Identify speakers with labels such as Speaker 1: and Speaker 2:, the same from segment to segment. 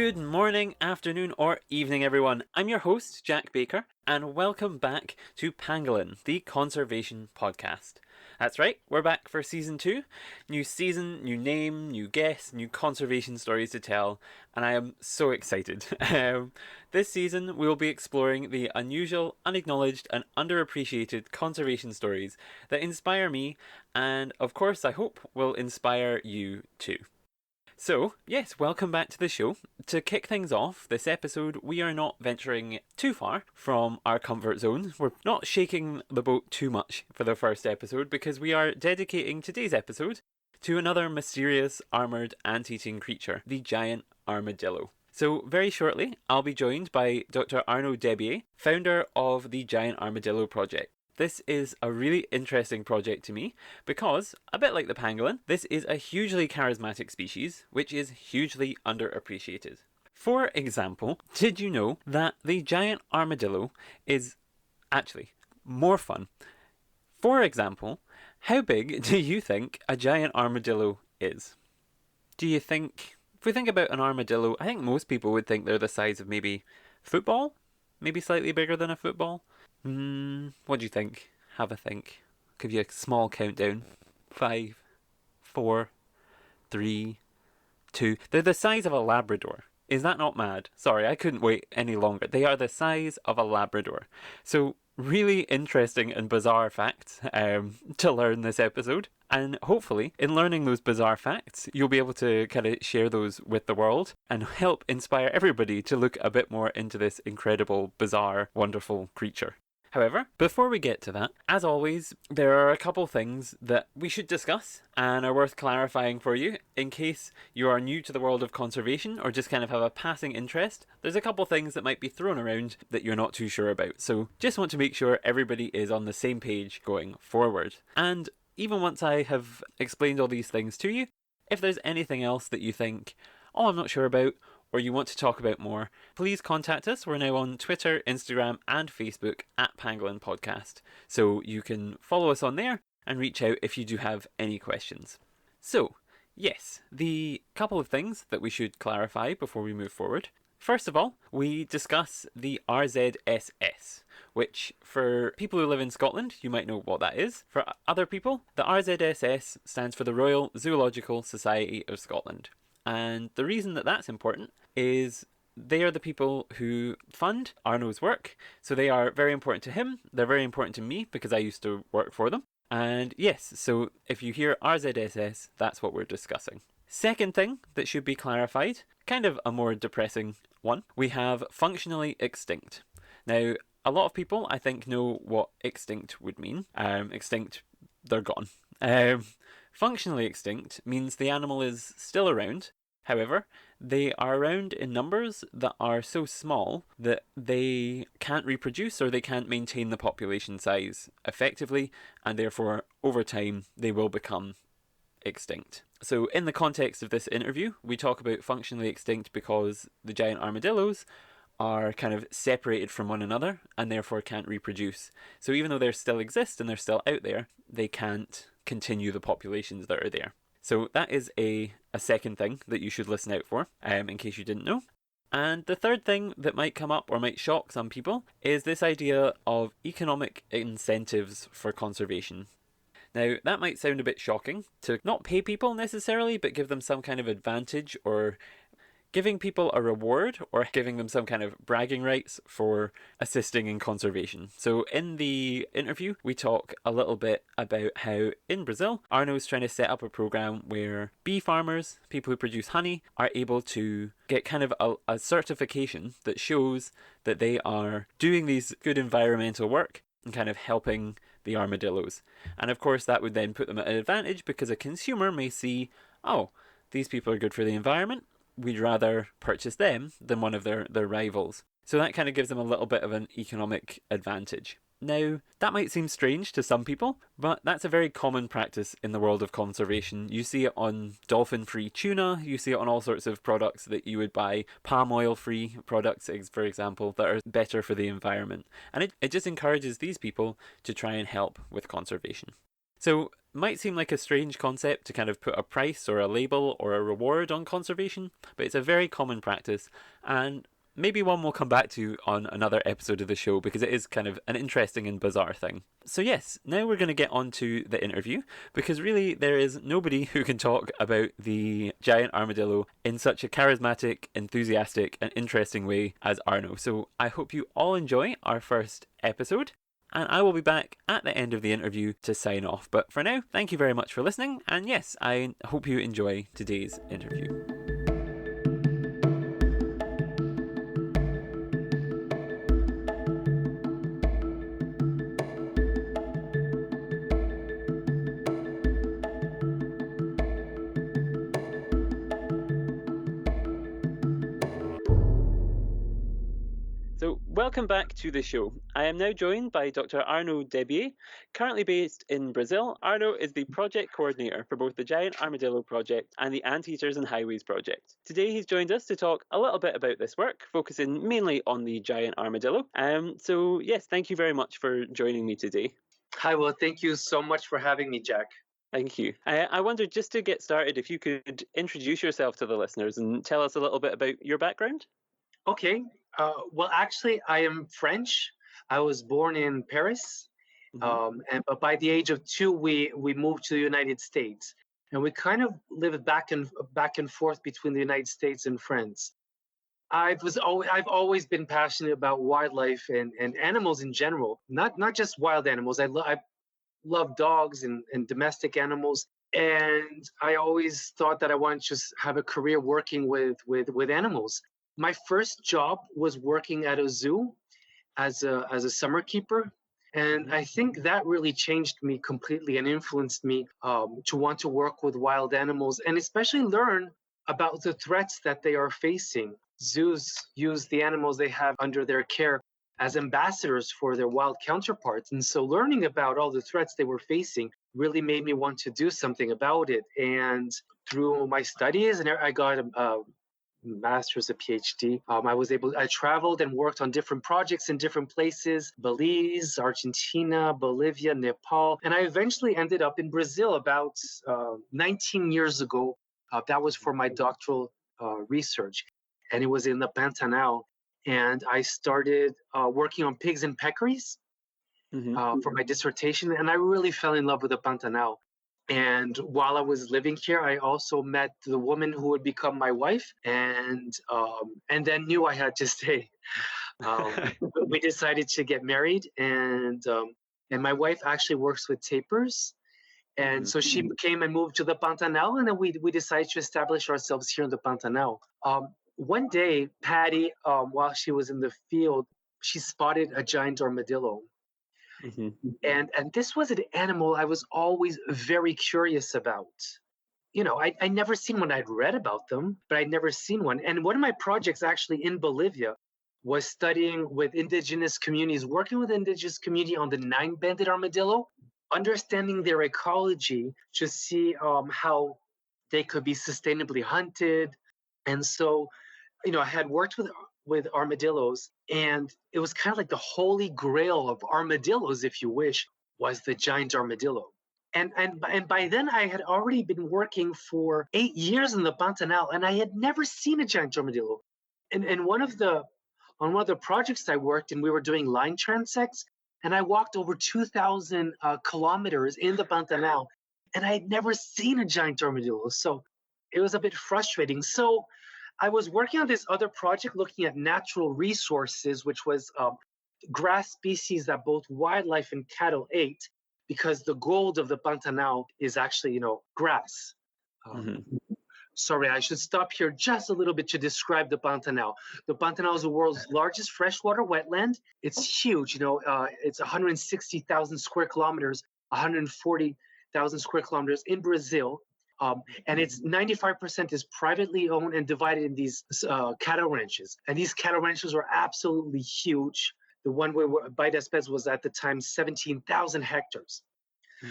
Speaker 1: Good morning, afternoon, or evening, everyone. I'm your host, Jack Baker, and welcome back to Pangolin, the conservation podcast. That's right, we're back for season 2. New season, new name, new guests, new conservation stories to tell, and I am so excited. This season, we will be exploring the unusual, unacknowledged, and underappreciated conservation stories that inspire me, and of course, I hope will inspire you too. So, yes, welcome back to the show. To kick things off, this episode, we are not venturing too far from our comfort zone. We're not shaking the boat too much for the first episode because we are dedicating today's episode to another mysterious armoured ant-eating creature, the Giant Armadillo. So, very shortly, I'll be joined by Dr Arnaud Desbiez, founder of the Giant Armadillo Project. This is a really interesting project to me because, a bit like the pangolin, this is a hugely charismatic species which is hugely underappreciated. For example, did you know that the giant armadillo is actually more fun? For example, how big do you think a giant armadillo is? Do you think, if we think about an armadillo, I think most people would think they're the size of maybe football? Maybe slightly bigger than a football? What do you think? Have a think. Give you a small countdown. 5, 4, 3, 2. They're the size of a Labrador. Is that not mad? Sorry, I couldn't wait any longer. They are the size of a Labrador. So, really interesting and bizarre facts to learn this episode. And hopefully, in learning those bizarre facts, you'll be able to kind of share those with the world and help inspire everybody to look a bit more into this incredible, bizarre, wonderful creature. However, before we get to that, as always, there are a couple things that we should discuss and are worth clarifying for you in case you are new to the world of conservation or just kind of have a passing interest. There's a couple things that might be thrown around that you're not too sure about, so just want to make sure everybody is on the same page going forward. And even once I have explained all these things to you, if there's anything else that you think, oh, I'm not sure about, or you want to talk about more, please contact us. We're now on Twitter, Instagram, and Facebook at Pangolin Podcast. So you can follow us on there and reach out if you do have any questions. So, yes, the couple of things that we should clarify before we move forward. First of all, we discuss the RZSS, which for people who live in Scotland, you might know what that is. For other people, the RZSS stands for the Royal Zoological Society of Scotland. And the reason that that's important is they are the people who fund Arnaud's work. So they are very important to him. They're very important to me because I used to work for them. And yes, so if you hear RZSS, that's what we're discussing. Second thing that should be clarified, kind of a more depressing one, we have functionally extinct. Now, a lot of people, I think, know what extinct would mean. Extinct, they're gone. Functionally extinct means the animal is still around. However, they are around in numbers that are so small that they can't reproduce or they can't maintain the population size effectively, and therefore, over time, they will become extinct. So in the context of this interview, we talk about functionally extinct because the giant armadillos are kind of separated from one another and therefore can't reproduce. So even though they still exist and they're still out there, they can't continue the populations that are there. So that is a second thing that you should listen out for, in case you didn't know. And the third thing that might come up or might shock some people is this idea of economic incentives for conservation. Now, that might sound a bit shocking to not pay people necessarily, but give them some kind of advantage or giving people a reward or giving them some kind of bragging rights for assisting in conservation. So in the interview, we talk a little bit about how in Brazil, Arnaud's trying to set up a program where bee farmers, people who produce honey, are able to get kind of a certification that shows that they are doing these good environmental work and kind of helping the armadillos. And of course, that would then put them at an advantage because a consumer may see, oh, these people are good for the environment. We'd rather purchase them than one of their rivals. So that kind of gives them a little bit of an economic advantage. Now, that might seem strange to some people, but that's a very common practice in the world of conservation. You see it on dolphin-free tuna, you see it on all sorts of products that you would buy, palm oil-free products, for example, that are better for the environment. And it just encourages these people to try and help with conservation. So, might seem like a strange concept to kind of put a price or a label or a reward on conservation, but it's a very common practice, and maybe one we'll come back to on another episode of the show because it is kind of an interesting and bizarre thing. So, yes, now we're going to get on to the interview because really there is nobody who can talk about the giant armadillo in such a charismatic, enthusiastic, and interesting way as Arnaud. So, I hope you all enjoy our first episode. And I will be back at the end of the interview to sign off. But for now, thank you very much for listening. And yes, I hope you enjoy today's interview. So, welcome back to the show. I am now joined by Dr Arnaud Desbiez, currently based in Brazil. Arnaud is the project coordinator for both the Giant Armadillo Project and the Anteaters and Highways Project. Today he's joined us to talk a little bit about this work, focusing mainly on the Giant Armadillo. So yes, thank you very much for joining me today.
Speaker 2: Hi, well, thank you so much for having me, Jack.
Speaker 1: Thank you. I wondered, just to get started, if you could introduce yourself to the listeners and tell us a little bit about your background.
Speaker 2: Okay. Well, actually, I am French. I was born in Paris, but by the age of 2, we moved to the United States, and we kind of lived back and forth between the United States and France. I've always been passionate about wildlife and animals in general, not just wild animals. I love dogs and domestic animals, and I always thought that I wanted to just have a career working with animals. My first job was working at a zoo as a summer keeper, and I think that really changed me completely and influenced me to want to work with wild animals and especially learn about the threats that they are facing. Zoos use the animals they have under their care as ambassadors for their wild counterparts, and so learning about all the threats they were facing really made me want to do something about it. And through my studies, and I got a master's, a PhD. I traveled and worked on different projects in different places: Belize, Argentina, Bolivia, Nepal, and I eventually ended up in Brazil about 19 years ago. That was for my doctoral research, and it was in the Pantanal. And I started working on pigs and peccaries for my dissertation, and I really fell in love with the Pantanal. And while I was living here, I also met the woman who would become my wife, and then knew I had to stay. We decided to get married, and my wife actually works with tapirs, and so she came and moved to the Pantanal, and then we decided to establish ourselves here in the Pantanal. One day, Patty, while she was in the field, she spotted a giant armadillo. And this was an animal I was always very curious about. You know, I never seen one. I'd read about them, but I'd never seen one. And one of my projects actually in Bolivia was studying with indigenous communities, working with indigenous community on the 9-banded armadillo, understanding their ecology to see how they could be sustainably hunted. And so, you know, I had worked with armadillos, and it was kind of like the holy grail of armadillos, if you wish, was the giant armadillo. And by then I had already been working for 8 years in the Pantanal, and I had never seen a giant armadillo. And on one of the projects I worked in, we were doing line transects, and I walked over 2,000 kilometers in the Pantanal, and I had never seen a giant armadillo. So it was a bit frustrating. So I was working on this other project looking at natural resources, which was grass species that both wildlife and cattle ate, because the gold of the Pantanal is actually, grass. Sorry, I should stop here just a little bit to describe the Pantanal. The Pantanal is the world's largest freshwater wetland. It's huge. It's 160,000 square kilometers, 140,000 square kilometers in Brazil. And it's 95% is privately owned and divided in these cattle ranches. And these cattle ranches are absolutely huge. The one where Giant Desbiez was at the time 17,000 hectares.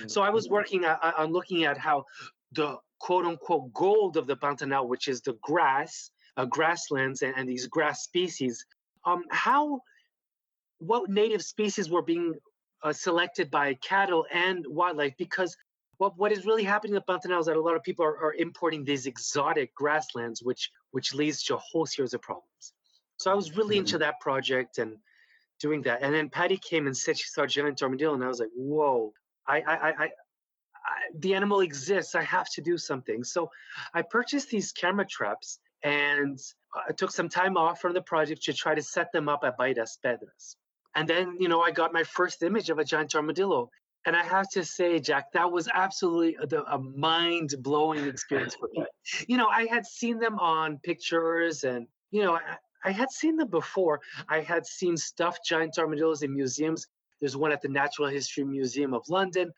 Speaker 2: So I was working on looking at how the quote unquote gold of the Pantanal, which is the grasslands and these grass species, what native species were being selected by cattle and wildlife because what is really happening in Pantanal is that a lot of people are importing these exotic grasslands, which leads to a whole series of problems. So I was really into that project and doing that. And then Patty came and said she saw Giant Armadillo, and I was like, whoa, the animal exists. I have to do something. So I purchased these camera traps and I took some time off from the project to try to set them up at Baitas Pedras. And then, I got my first image of a giant armadillo. And I have to say, Jack, that was absolutely a mind blowing experience for me. I had seen them on pictures and, I had seen them before. I had seen stuffed giant armadillos in museums. There's one at the Natural History Museum of London.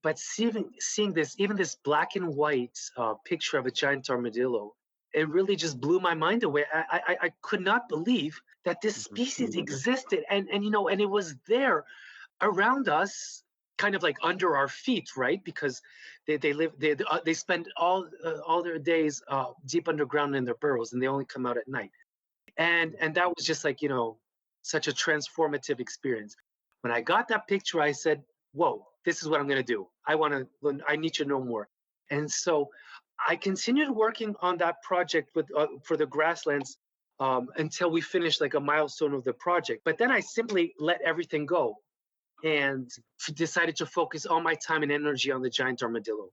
Speaker 2: But seeing this, even this black and white picture of a giant armadillo, it really just blew my mind away. I could not believe that this species existed, and it was there around us, kind of like under our feet, right? Because they spend all their days deep underground in their burrows, and they only come out at night. And that was just like such a transformative experience. When I got that picture, I said, whoa, this is what I'm going to do. I need to know more. And so I continued working on that project for the grasslands until we finished like a milestone of the project. But then I simply let everything go and decided to focus all my time and energy on the giant armadillo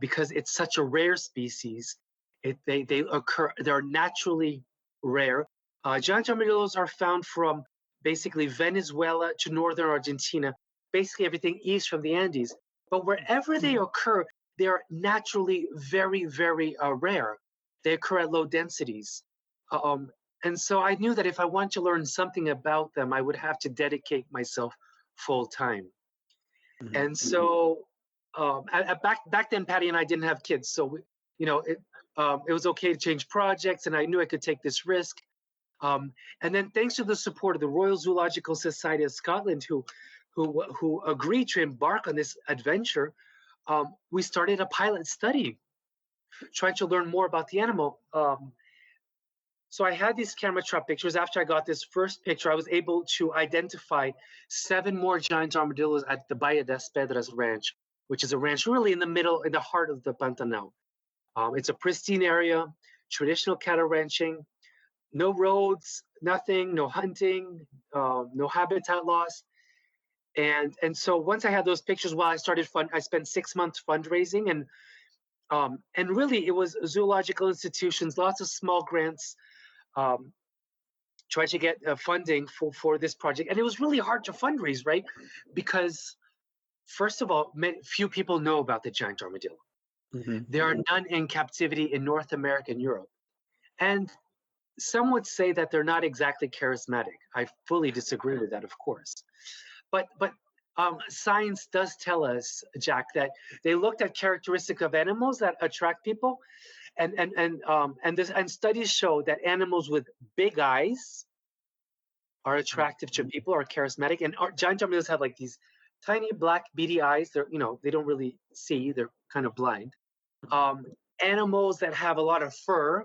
Speaker 2: because it's such a rare species. They're naturally rare. Giant armadillos are found from basically Venezuela to northern Argentina, basically everything east from the Andes. But wherever they occur, they are naturally very, very rare. They occur at low densities. And so I knew that if I wanted to learn something about them, I would have to dedicate myself full time. And so back then, Patty and I didn't have kids. So, it was okay to change projects, and I knew I could take this risk. And then thanks to the support of the Royal Zoological Society of Scotland, who agreed to embark on this adventure, we started a pilot study trying to learn more about the animal. So I had these camera trap pictures. After I got this first picture, I was able to identify 7 more giant armadillos at the Bahia das Pedras ranch, which is a ranch really in the heart of the Pantanal. It's a pristine area, traditional cattle ranching, no roads, nothing, no hunting, no habitat loss. And so once I had those pictures, I spent 6 months fundraising, and really it was zoological institutions, lots of small grants, trying to get funding for this project. And it was really hard to fundraise, right? Because first of all, few people know about the giant armadillo. There are none in captivity in North America and Europe. And some would say that they're not exactly charismatic. I fully disagree with that, of course. But science does tell us, Jack, that they looked at characteristics of animals that attract people, and studies show that animals with big eyes are attractive to people, are charismatic, and giant armadillos have like these tiny black beady eyes. They don't really see; they're kind of blind. Animals that have a lot of fur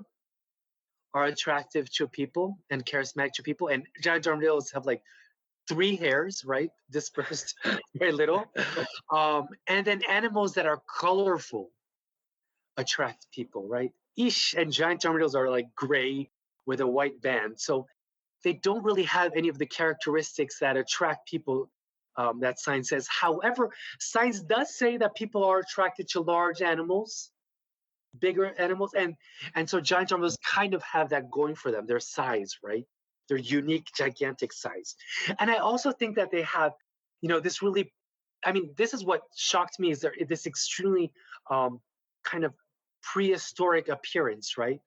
Speaker 2: are attractive to people and charismatic to people, and giant armadillos have like 3 hairs, right, dispersed very little. And then animals that are colorful attract people, right? And giant armadillos are like gray with a white band. So they don't really have any of the characteristics that attract people, that science says. However, science does say that people are attracted to large animals, bigger animals, and so giant armadillos kind of have that going for them, their size, right? Their unique, gigantic size. And I also think that they have, this really, this is what shocked me, is this extremely kind of prehistoric appearance, right?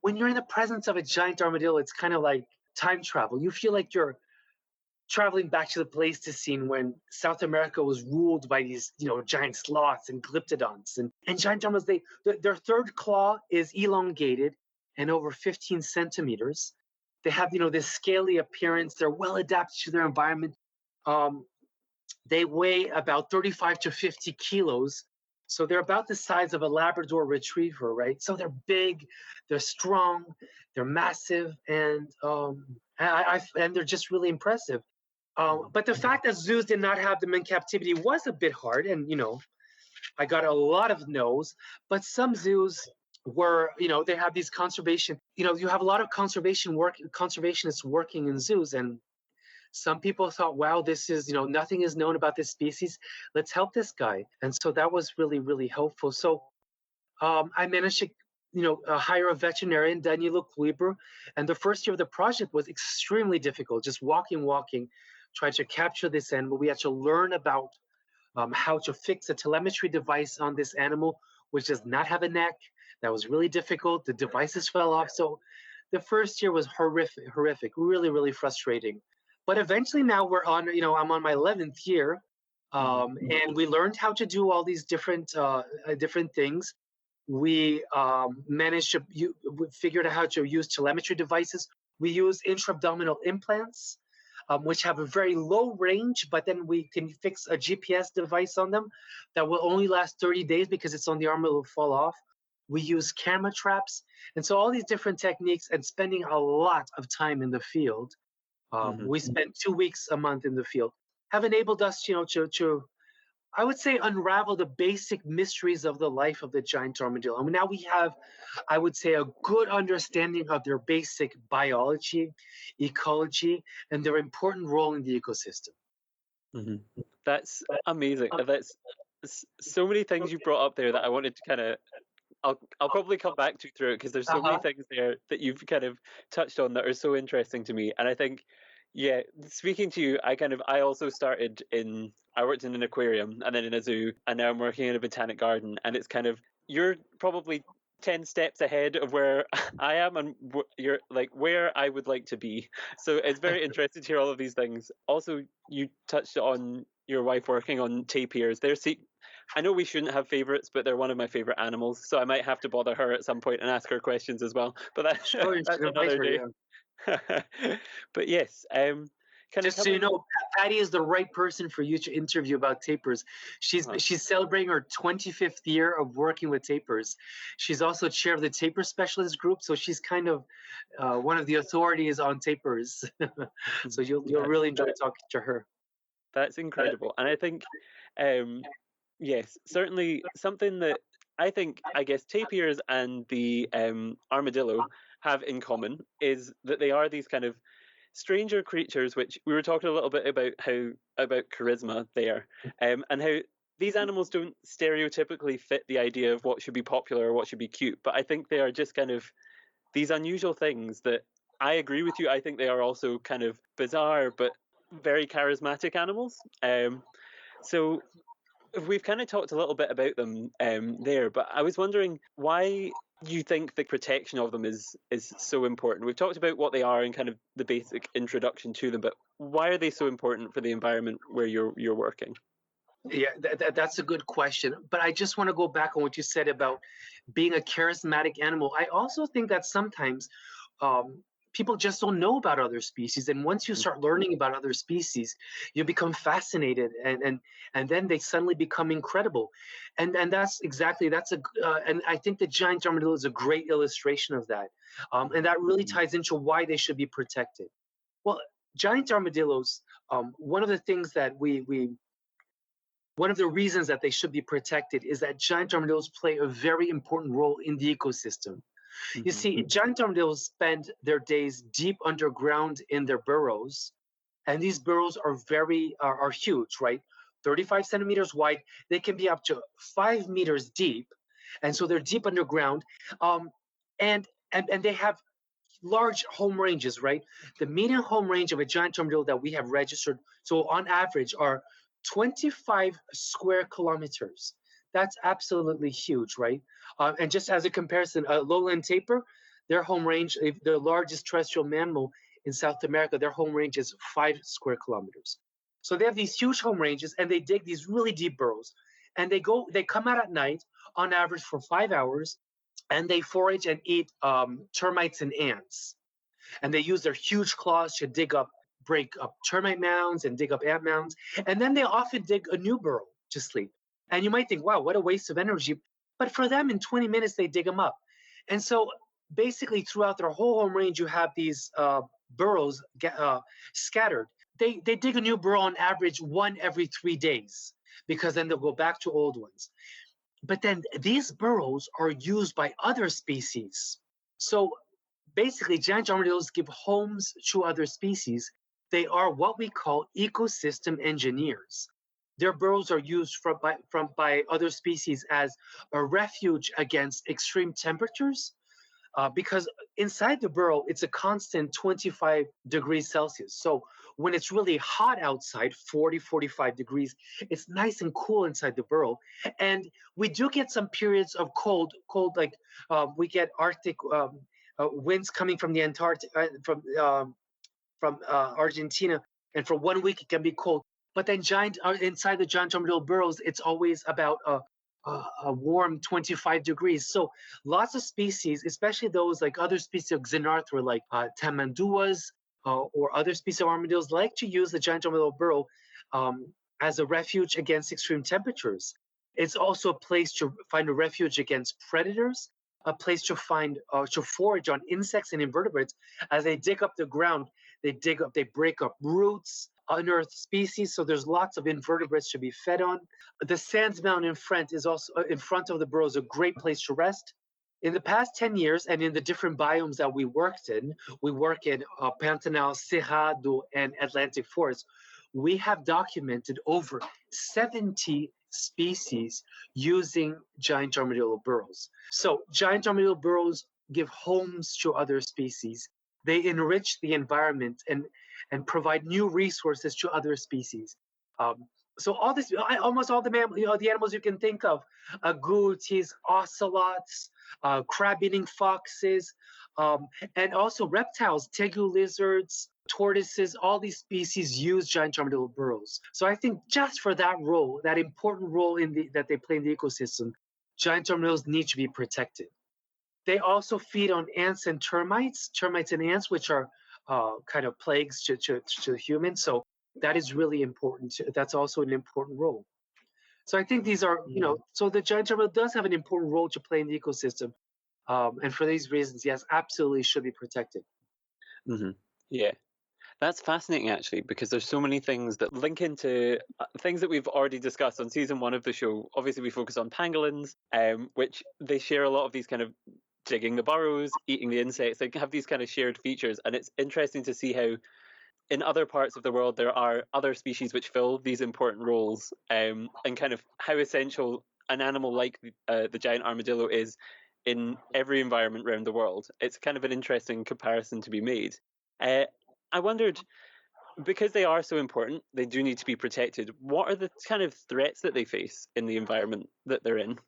Speaker 2: When you're in the presence of a giant armadillo, it's kind of like time travel. You feel like you're traveling back to the Pleistocene when South America was ruled by these, giant sloths and glyptodons. And giant armadillos, their third claw is elongated and over 15 centimeters. They have, this scaly appearance. They're well adapted to their environment. They weigh about 35 to 50 kilos. So they're about the size of a Labrador retriever, right? So they're big, they're strong, they're massive, and they're just really impressive. But the fact that zoos did not have them in captivity was a bit hard, and I got a lot of no's. But some zoos were, they have these conservation. You have a lot of conservationists working in zoos, and some people thought, wow, this is, nothing is known about this species. Let's help this guy. And so that was really, really helpful. So I managed to, hire a veterinarian, Danilo Kluiber. And the first year of the project was extremely difficult, just walking, trying to capture this animal. We had to learn about how to fix a telemetry device on this animal, which does not have a neck. That was really difficult. The devices fell off. So the first year was horrific, really, really frustrating. But eventually now we're on, I'm on my 11th year. And we learned how to do all these different things. We managed to we figured out how to use telemetry devices. We use intra-abdominal implants, which have a very low range, but then we can fix a GPS device on them that will only last 30 days because it's on the arm, it will fall off. We use camera traps. And so all these different techniques and spending a lot of time in the field. We spent 2 weeks a month in the field, have enabled us, to I would say unravel the basic mysteries of the life of the giant armadillo. I mean, now we have, I would say, a good understanding of their basic biology, ecology, and their important role in the ecosystem.
Speaker 1: That's amazing. That's so many things you brought up there that I wanted to kind of. I'll probably come back to through it because there's so many things there that you've kind of touched on that are so interesting to me. And I think, yeah, speaking to you, I also started I worked in an aquarium and then in a zoo, and now I'm working in a botanic garden. And it's kind of, you're probably 10 steps ahead of where I am and you're like where I would like to be. So it's very interesting to hear all of these things. Also, you touched on your wife working on tapirs. I know we shouldn't have favorites, but they're one of my favorite animals. So I might have to bother her at some point and ask her questions as well. But that's another day. But yes,
Speaker 2: just so you know, Patty is the right person for you to interview about tapirs. She's celebrating her 25th year of working with tapirs. She's also chair of the tapir specialist group, so she's kind of one of the authorities on tapirs. So you'll really enjoy talking to her.
Speaker 1: That's incredible, and I think, yes, certainly something that I guess tapirs and the armadillo have in common is that they are these kind of stranger creatures, which we were talking a little bit about charisma there, and how these animals don't stereotypically fit the idea of what should be popular or what should be cute. But I think they are just kind of these unusual things that I agree with you. I think they are also kind of bizarre, but very charismatic animals. So we've kind of talked a little bit about them there, but I was wondering why you think the protection of them is so important. We've talked about what they are and kind of the basic introduction to them, but why are they so important for the environment where you're working?
Speaker 2: Yeah, that's a good question. But I just want to go back on what you said about being a charismatic animal. I also think that sometimes people just don't know about other species, and once you start learning about other species, you become fascinated, and then they suddenly become incredible, and that's and I think the giant armadillo is a great illustration of that, and that really ties into why they should be protected. Well, giant armadillos, one of the things that one of the reasons that they should be protected is that giant armadillos play a very important role in the ecosystem. You see, giant armadillos spend their days deep underground in their burrows, and these burrows are huge, right? 35 centimeters wide. They can be up to 5 meters deep, and so they're deep underground, and they have large home ranges, right? The median home range of a giant armadillo that we have registered, so on average, are 25 square kilometers. That's absolutely huge, right? And just as a comparison, a lowland tapir, their home range, the largest terrestrial mammal in South America, their home range is 5 square kilometers. So they have these huge home ranges, and they dig these really deep burrows. And they come out at night, on average, for 5 hours, and they forage and eat termites and ants. And they use their huge claws to break up termite mounds and dig up ant mounds. And then they often dig a new burrow to sleep. And you might think, wow, what a waste of energy. But for them, in 20 minutes, they dig them up. And so basically, throughout their whole home range, you have these burrows scattered. they dig a new burrow on average one every 3 days, because then they'll go back to old ones. But then these burrows are used by other species. So basically, giant armadillos give homes to other species. They are what we call ecosystem engineers. Their burrows are used by other species as a refuge against extreme temperatures, because inside the burrow, it's a constant 25 degrees Celsius. So when it's really hot outside, 40, 45 degrees, it's nice and cool inside the burrow. And we do get some periods of cold, like we get Arctic winds coming from the Antarctic, from Argentina, and for 1 week it can be cold. But then inside the giant armadillo burrows, it's always about a warm 25 degrees. So lots of species, especially those like other species of Xenarthra, like tamanduas or other species of armadillos, like to use the giant armadillo burrow as a refuge against extreme temperatures. It's also a place to find a refuge against predators, a place to find to forage on insects and invertebrates. As they dig up the ground, they break up roots, unearthed species. So there's lots of invertebrates to be fed on. The sands mound in front is also in front of the burrow is a great place to rest. In the past 10 years, and in the different biomes that we worked in, we work in Pantanal, Cerrado, and Atlantic forests. We have documented over 70 species using giant armadillo burrows. So giant armadillo burrows give homes to other species. They enrich the environment and provide new resources to other species. So almost all the animals you can think of, agoutis, ocelots, crab-eating foxes, and also reptiles, tegu lizards, tortoises, all these species use giant armadillo burrows. So I think just for that role, that important role that they play in the ecosystem, giant armadillos need to be protected. They also feed on ants and termites and ants, which are kind of plagues to humans. So that is really important. That's also an important role. So I think these are, so the giant armadillo does have an important role to play in the ecosystem. And for these reasons, yes, absolutely should be protected.
Speaker 1: Mm-hmm. Yeah. That's fascinating, actually, because there's so many things that link into things that we've already discussed on season 1 of the show. Obviously, we focus on pangolins, which they share a lot of these kind of digging the burrows, eating the insects. They have these kind of shared features, and it's interesting to see how in other parts of the world there are other species which fill these important roles, and kind of how essential an animal like the giant armadillo is in every environment around the world. It's kind of an interesting comparison to be made. I wondered, because they are so important, they do need to be protected. What are the kind of threats that they face in the environment that they're in?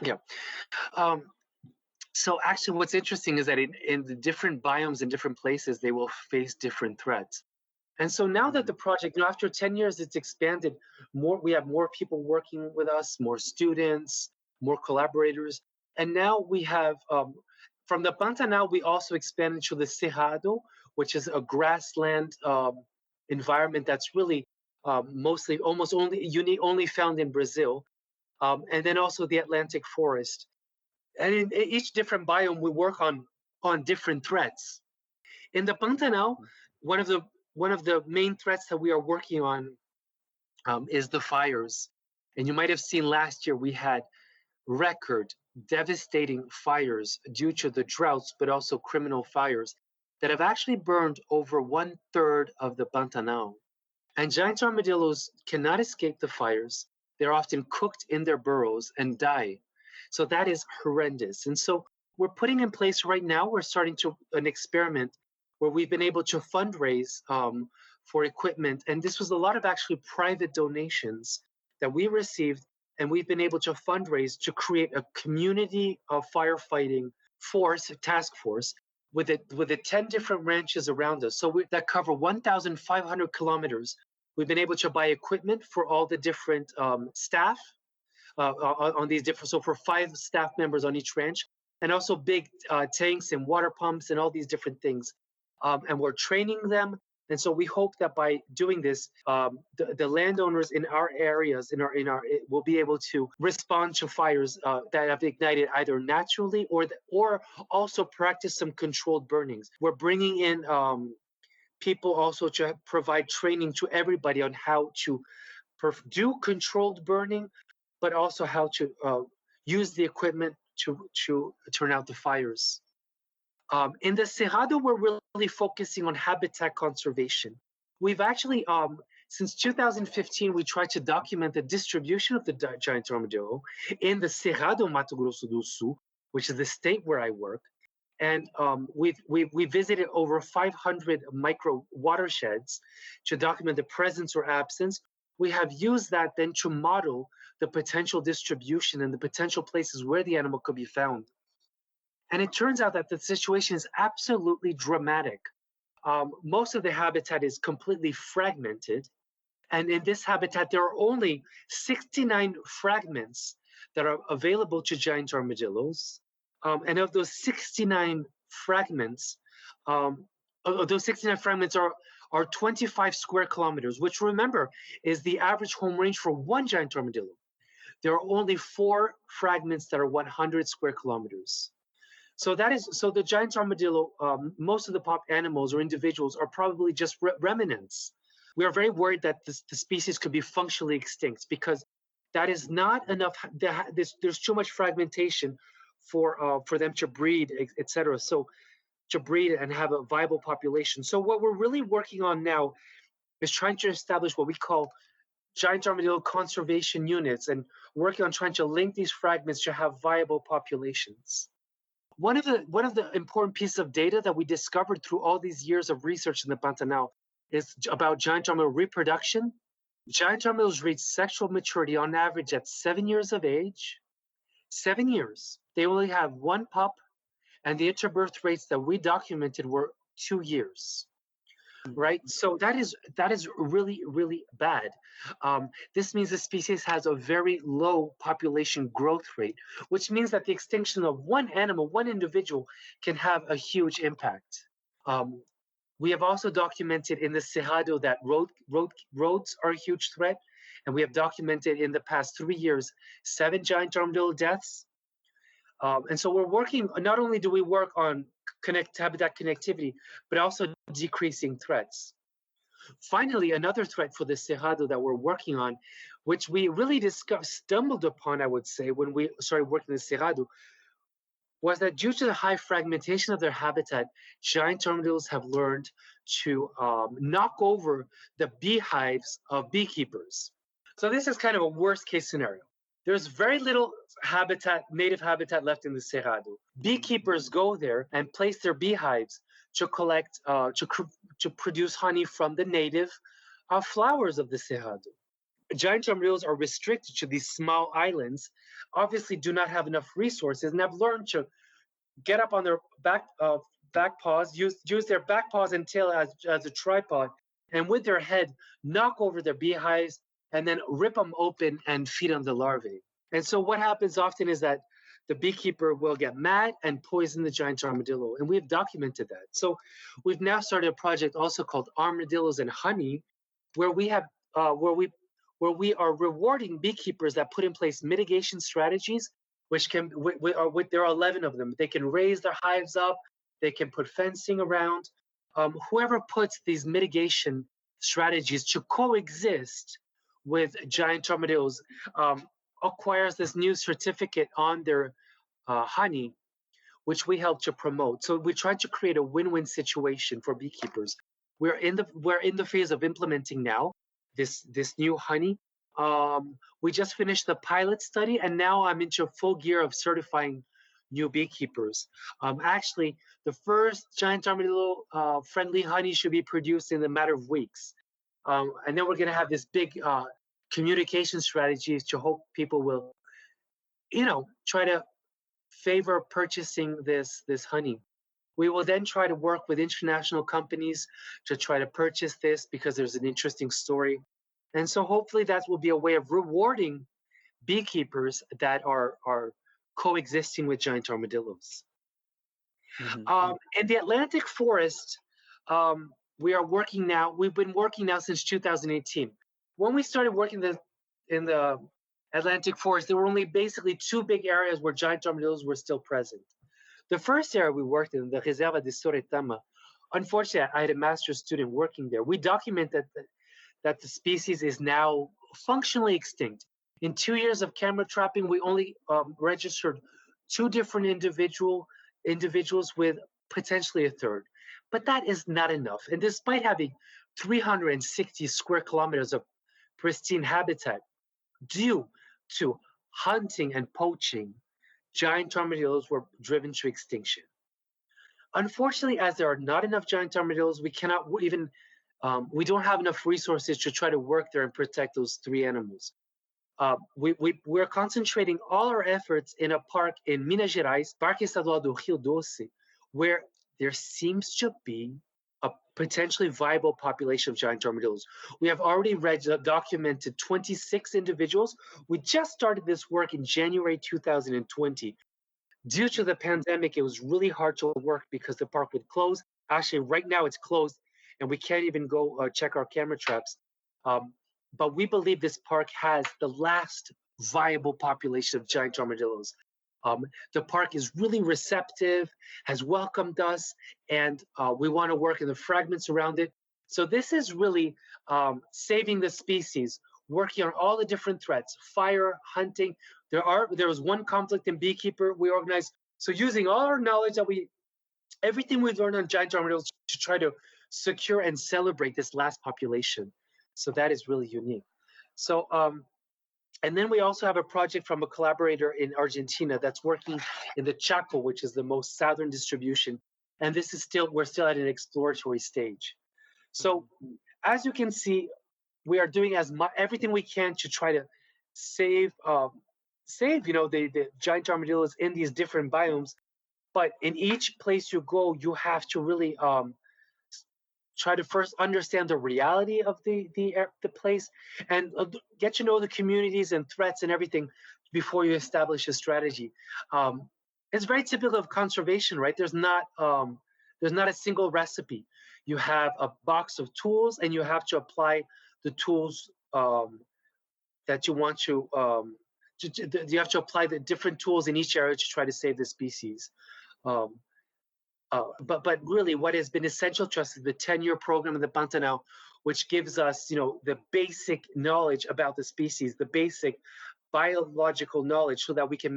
Speaker 2: Yeah. So actually, what's interesting is that in the different biomes in different places, they will face different threats. And so now that the project, after 10 years, it's expanded more. We have more people working with us, more students, more collaborators. And now we have, from the Pantanal, we also expanded to the Cerrado, which is a grassland environment that's really mostly, almost only found in Brazil. And then also the Atlantic forest. And in each different biome, we work on different threats. In the Pantanal, one of the main threats that we are working on is the fires. And you might have seen last year we had record devastating fires due to the droughts, but also criminal fires that have actually burned over 1/3 of the Pantanal. And giant armadillos cannot escape the fires. They're often cooked in their burrows and die. So that is horrendous. And so we're putting in place right now, we're starting an experiment where we've been able to fundraise for equipment. And this was a lot of actually private donations that we received. And we've been able to fundraise to create a community of firefighting task force with the 10 different ranches around us. So that cover 1,500 kilometers. We've been able to buy equipment for all the different staff on these different, so for 5 staff members on each ranch, and also big tanks and water pumps and all these different things. And we're training them. And so we hope that by doing this, the landowners in our areas, will be able to respond to fires that have ignited either naturally or also practice some controlled burnings. We're bringing in people also to provide training to everybody on how to do controlled burning, but also how to use the equipment to turn out the fires. In the Cerrado, we're really focusing on habitat conservation. We've actually, since 2015, we tried to document the distribution of the giant armadillo in the Cerrado, Mato Grosso do Sul, which is the state where I work. And we visited over 500 micro watersheds to document the presence or absence. We have used that then to model the potential distribution and the potential places where the animal could be found. And it turns out that the situation is absolutely dramatic. Most of the habitat is completely fragmented. And in this habitat, there are only 69 fragments that are available to giant armadillos. And of those 69 fragments, are 25 square kilometers, which remember is the average home range for one giant armadillo. There are only 4 fragments that are 100 square kilometers. So the giant armadillo, most of the pop animals or individuals are probably just remnants. We are very worried that the species could be functionally extinct because that is not enough. There's too much fragmentation for them to breed, etc. So to breed and have a viable population. So what we're really working on now is trying to establish what we call giant armadillo conservation units and working on trying to link these fragments to have viable populations. One of the important pieces of data that we discovered through all these years of research in the Pantanal is about giant armadillo reproduction. Giant armadillos reach sexual maturity on average at 7 years of age. 7 years. They only have one pup, and the interbirth rates that we documented were 2 years. Right, so that is really, really bad. This means the species has a very low population growth rate, which means that the extinction of one animal, one individual, can have a huge impact. We have also documented in the Cerrado that roads are a huge threat, and we have documented in the past 3 years 7 giant armadillo deaths. And so we're working. Not only do we work on habitat connectivity, but also decreasing threats. Finally, another threat for the Cerrado that we're working on, which we really stumbled upon, I would say, when we started working in the Cerrado, was that due to the high fragmentation of their habitat, giant armadillos have learned to knock over the beehives of beekeepers. So this is kind of a worst case scenario. There's very little native habitat left in the Cerrado. Beekeepers go there and place their beehives to collect, to produce honey from the native flowers of the Cerrado. Giant armadillos are restricted to these small islands, obviously do not have enough resources, and have learned to get up on their back paws, use their back paws and tail as a tripod, and with their head knock over their beehives and then rip them open and feed on the larvae. And so what happens often is that the beekeeper will get mad and poison the giant armadillo, and we've documented that. So we've now started a project also called Armadillos and Honey, where we have where we are rewarding beekeepers that put in place mitigation strategies, which can there are 11 of them. They can raise their hives up, they can put fencing around. Whoever puts these mitigation strategies to coexist with giant armadillos acquires this new certificate on their honey, which we help to promote. So we try to create a win-win situation for beekeepers. We're in the phase of implementing now this new honey. We just finished the pilot study, and now I'm into full gear of certifying new beekeepers. Actually, the first giant armadillo friendly honey should be produced in a matter of weeks. And then we're going to have this big communication strategies to hope people will, try to favor purchasing this honey. We will then try to work with international companies to try to purchase this because there's an interesting story. And so hopefully that will be a way of rewarding beekeepers that are coexisting with giant armadillos. Mm-hmm. In the Atlantic forest, we are working now. We've been working now since 2018. When we started working in the Atlantic forest, there were only basically 2 big areas where giant armadillos were still present. The first area we worked in, the Reserva de Soretama, Unfortunately, I had a master's student working there. We document that the species is now functionally extinct. In 2 years of camera trapping, we only registered two different individuals with potentially a third. But that is not enough. And despite having 360 square kilometers of pristine habitat, due to hunting and poaching, giant armadillos were driven to extinction. Unfortunately, as there are not enough giant armadillos, we cannot even we don't have enough resources to try to work there and protect those three animals. We're concentrating all our efforts in a park in Minas Gerais, Parque Estadual do Rio Doce, where there seems to be a potentially viable population of giant armadillos. We have already documented 26 individuals. We just started this work in January 2020. Due to the pandemic, it was really hard to work because the park would close. Actually, right now it's closed, and we can't even go check our camera traps. Um, but we believe this park has the last viable population of giant armadillos. The park is really receptive, has welcomed us, and we want to work in the fragments around it. So this is really saving the species, working on all the different threats: fire, hunting. There was one conflict in beekeeper we organized. So using all our knowledge everything we've learned on giant armadillos to try to secure and celebrate this last population. So that is really unique. So and then we also have a project from a collaborator in Argentina that's working in the Chaco, which is the most southern distribution. And we're still at an exploratory stage. So as you can see, we are doing everything we can to try to save the giant armadillos in these different biomes. But in each place you go, you have to really try to first understand the reality of the place, and get to know the communities and threats and everything before you establish a strategy. It's very typical of conservation, right? There's not a single recipe. You have a box of tools, and you have to apply the tools that you want to. You have to apply the different tools in each area to try to save the species. Um, but really, what has been essential to us is the 10-year program in the Pantanal, which gives us, the basic knowledge about the species, the basic biological knowledge, so that we can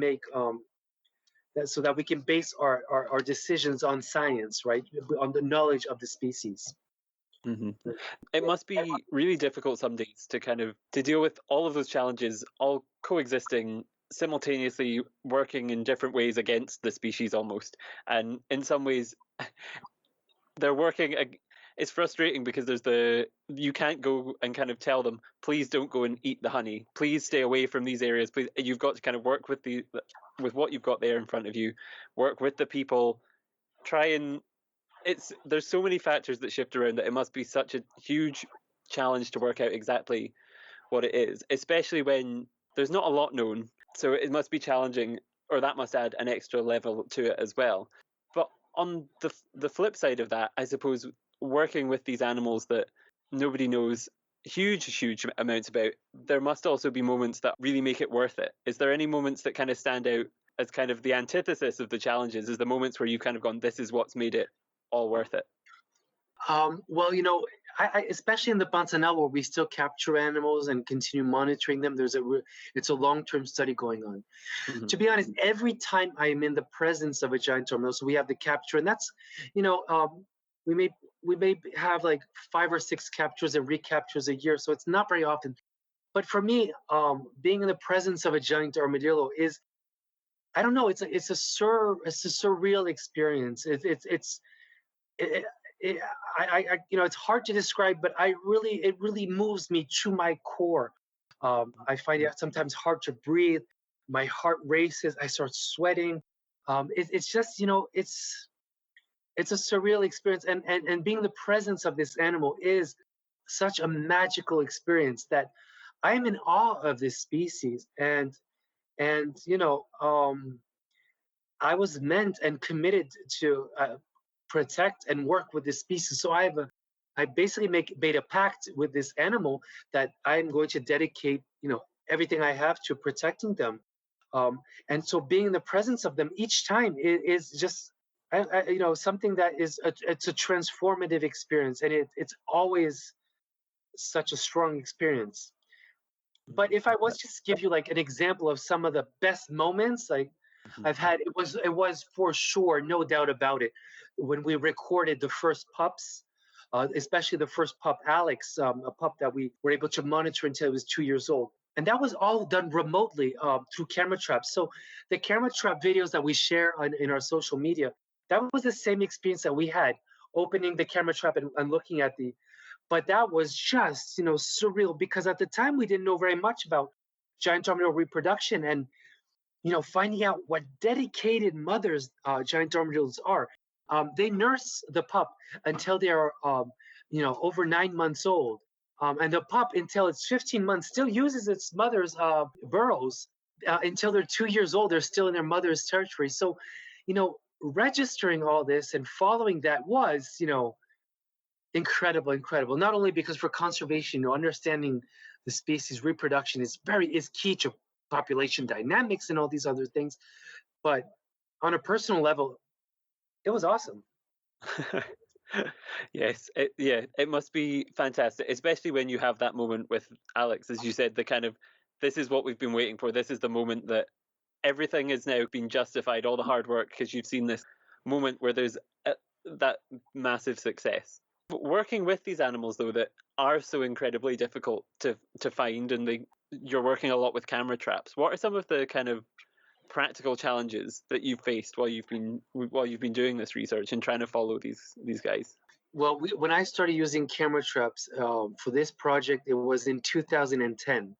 Speaker 2: base our decisions on science, right? On the knowledge of the species.
Speaker 1: Mm-hmm. It must be really difficult some days to deal with all of those challenges, all coexisting simultaneously, working in different ways against the species almost. And in some ways, they're working. It's frustrating because you can't go and kind of tell them, please don't go and eat the honey. Please stay away from these areas. Please, you've got to kind of work with what you've got there in front of you. Work with the people. There's so many factors that shift around that it must be such a huge challenge to work out exactly what it is, especially when there's not a lot known. So it must be challenging, or that must add an extra level to it as well. But on the flip side of that, I suppose working with these animals that nobody knows huge amounts about, there must also be moments that really make it worth it. Is there any moments that kind of stand out as kind of the antithesis of the challenges? Is the moments where you've kind of gone, this is what's made it all worth it?
Speaker 2: Well, I especially in the Pantanal, where we still capture animals and continue monitoring them, it's a long-term study going on. Mm-hmm. To be honest, every time I am in the presence of a giant armadillo, so we have the capture, and that's, we may have like 5 or 6 captures and recaptures a year, so it's not very often. But for me, being in the presence of a giant armadillo is, I don't know, it's a surreal experience. It's hard to describe, but it really moves me to my core. I find it sometimes hard to breathe. My heart races. I start sweating. It's just, it's a surreal experience, and being the presence of this animal is such a magical experience that I am in awe of this species, and I was meant and committed to protect and work with this species. So I basically made a pact with this animal that I'm going to dedicate, everything I have to protecting them. And so being in the presence of them each time is just something that it's a transformative experience, and it's always such a strong experience. But if I was just to give you like an example of some of the best moments like
Speaker 1: Mhm.
Speaker 2: I've had, it was for sure, no doubt about it, when we recorded the first pups, especially the first pup, Alex, a pup that we were able to monitor until he was 2 years old. And that was all done remotely through camera traps. So the camera trap videos that we share in our social media, that was the same experience that we had opening the camera trap and looking at the, but that was just, surreal because at the time we didn't know very much about giant armadillo reproduction and, finding out what dedicated mothers giant armadillos are. They nurse the pup until they are, over 9 months old. And the pup, until it's 15 months, still uses its mother's burrows until they're 2 years old. They're still in their mother's territory. So, registering all this and following that was, incredible, incredible. Not only because for conservation, understanding the species reproduction is key to population dynamics and all these other things, but on a personal level, it was awesome.
Speaker 1: Yes, it must be fantastic, especially when you have that moment with Alex, as you said, the kind of this is what we've been waiting for. This is the moment that everything has now been justified, all the hard work, because you've seen this moment where there's that massive success. But working with these animals, though, that are so incredibly difficult to find, and you're working a lot with camera traps. What are some of the kind of practical challenges that you've faced while you've been doing this research and trying to follow these guys?
Speaker 2: Well, when I started using camera traps for this project, it was in 2010,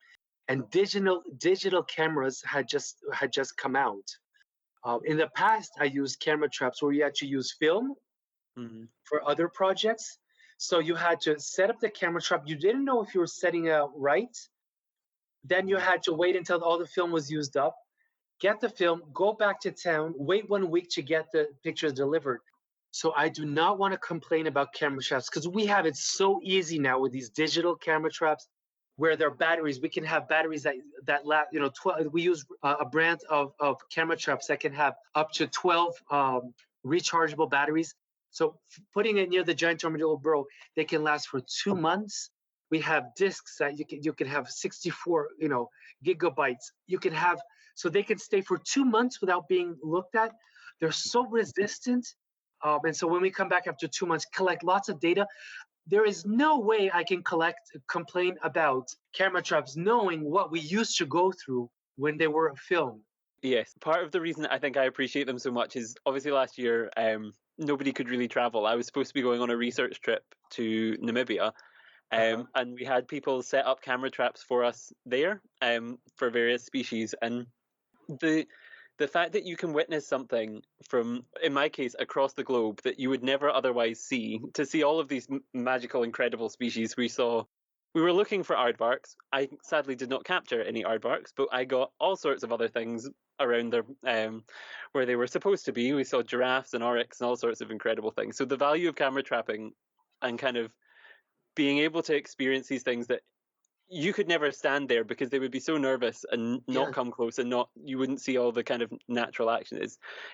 Speaker 2: and digital cameras had just come out. In the past, I used camera traps where you had to use film
Speaker 1: Mm-hmm.
Speaker 2: for other projects. So you had to set up the camera trap. You didn't know if you were setting it out right. Then you had to wait until all the film was used up, get the film, go back to town, wait 1 week to get the pictures delivered. So I do not want to complain about camera traps because we have it so easy now with these digital camera traps where they're batteries. We can have batteries that last, 12. We use a brand of camera traps that can have up to 12 rechargeable batteries. So putting it near the giant armadillo burrow, they can last for 2 months. We have discs that you can have 64, gigabytes. You can have, so they can stay for 2 months without being looked at. They're so resistant. And so when we come back after 2 months, collect lots of data, there is no way I can complain about camera traps knowing what we used to go through when they were filmed.
Speaker 1: Yes, part of the reason I think I appreciate them so much is obviously last year nobody could really travel. I was supposed to be going on a research trip to Namibia,
Speaker 2: Uh-huh.
Speaker 1: and we had people set up camera traps for us there for various species. And the the fact that you can witness something from, in my case, across the globe that you would never otherwise see, to see all of these magical, incredible species we were looking for aardvarks. I sadly did not capture any aardvarks, but I got all sorts of other things around there where they were supposed to be. We saw giraffes and oryx and all sorts of incredible things. So the value of camera trapping and kind of being able to experience these things that you could never stand there because they would be so nervous and not
Speaker 2: Yeah.
Speaker 1: come close and not you wouldn't see all the kind of natural action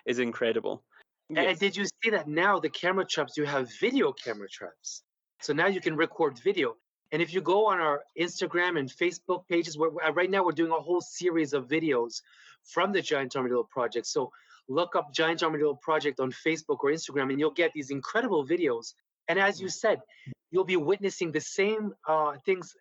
Speaker 1: is incredible.
Speaker 2: And
Speaker 1: Yes.
Speaker 2: did you see that now the camera traps, you have video camera traps. So now you can record video. And if you go on our Instagram and Facebook pages, right now we're doing a whole series of videos from the Giant Armadillo Project. So look up Giant Armadillo Project on Facebook or Instagram, and you'll get these incredible videos. And as you said, you'll be witnessing the same things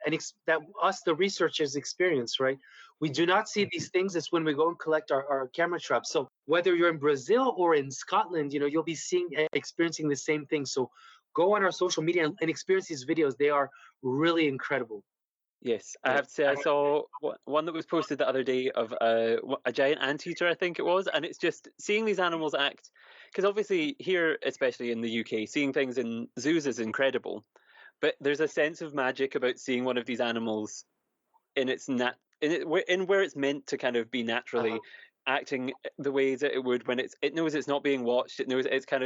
Speaker 2: that us, the researchers, experience, right? We do not see these things as when we go and collect our camera traps. So whether you're in Brazil or in Scotland, you'll be seeing experiencing the same thing. So go on our social media and experience these videos. They are really incredible.
Speaker 1: Yes, I
Speaker 2: Uh,
Speaker 1: have to say I saw one that was posted the other day of a giant anteater, I think it was, and it's just seeing these animals act. Because obviously here, especially in the UK, seeing things in zoos is incredible, but there's a sense of magic about seeing one of these animals in its in where it's meant to kind of be
Speaker 2: uh,
Speaker 1: naturally acting the way that it would when it knows it's not being watched. It knows it's kind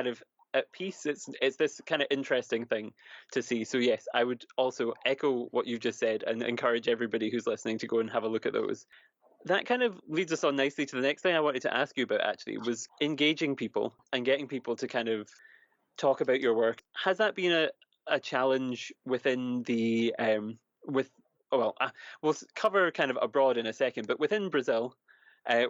Speaker 1: of at peace. It's this kind of interesting thing to see. So yes, I would also echo what you've just said and encourage everybody who's listening to go and have a look at those. That kind of leads us on nicely to the next thing I wanted to ask you about, actually, was engaging people and getting people to kind of talk about your work. Has that been a challenge within the with well we'll cover kind of abroad in a second, but within Brazil,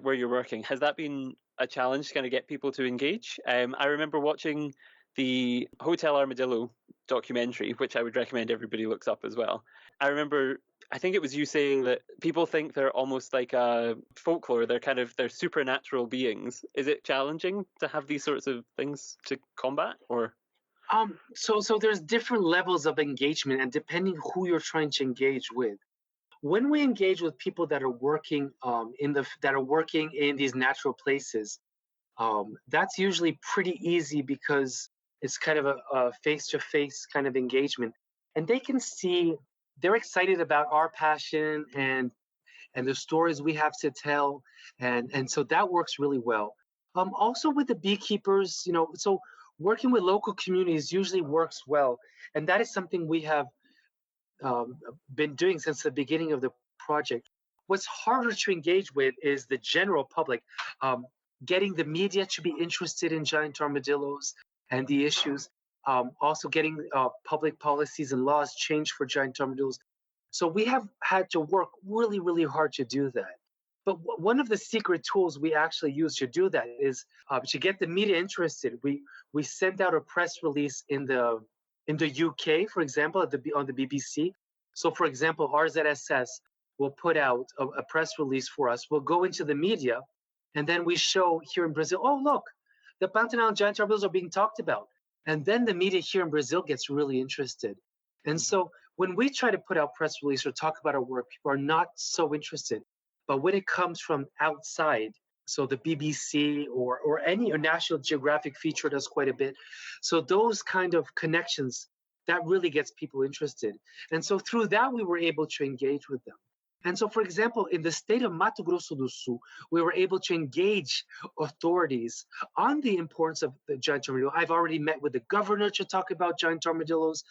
Speaker 1: where you're working, has that been a challenge to kind of get people to engage? I remember watching the Hotel Armadillo documentary, which I would recommend everybody looks up as well. I remember, I think it was you saying that people think they're almost like a folklore. They're supernatural beings. Is it challenging to have these sorts of things to combat, or?
Speaker 2: So there's different levels of engagement, and depending who you're trying to engage with. When we engage with people that are working in these natural places, that's usually pretty easy because it's kind of a face-to-face kind of engagement, and they can see they're excited about our passion and the stories we have to tell, and so that works really well. Also with the beekeepers, so working with local communities usually works well, and that is something we have um, been doing since the beginning of the project. What's harder to engage with is the general public, um, getting the media to be interested in giant armadillos and the issues, also getting public policies and laws changed for giant armadillos. So we have had to work really, really hard to do that. But one of the secret tools we actually use to do that is to get the media interested. We send out a press release in the UK, for example, on the BBC. So, for example, RZSS will put out a press release for us. We'll go into the media, and then we show here in Brazil. Oh, look, the Pantanal giant armadillos are being talked about, and then the media here in Brazil gets really interested. And so, when we try to put out press release or talk about our work, people are not so interested. But when it comes from outside, so the BBC or any or National Geographic featured us quite a bit. So those kind of connections that really gets people interested. And so through that we were able to engage with them. And so, for example, in the state of Mato Grosso do Sul, we were able to engage authorities on the importance of the giant armadillo. I've already met with the governor to talk about giant armadillos.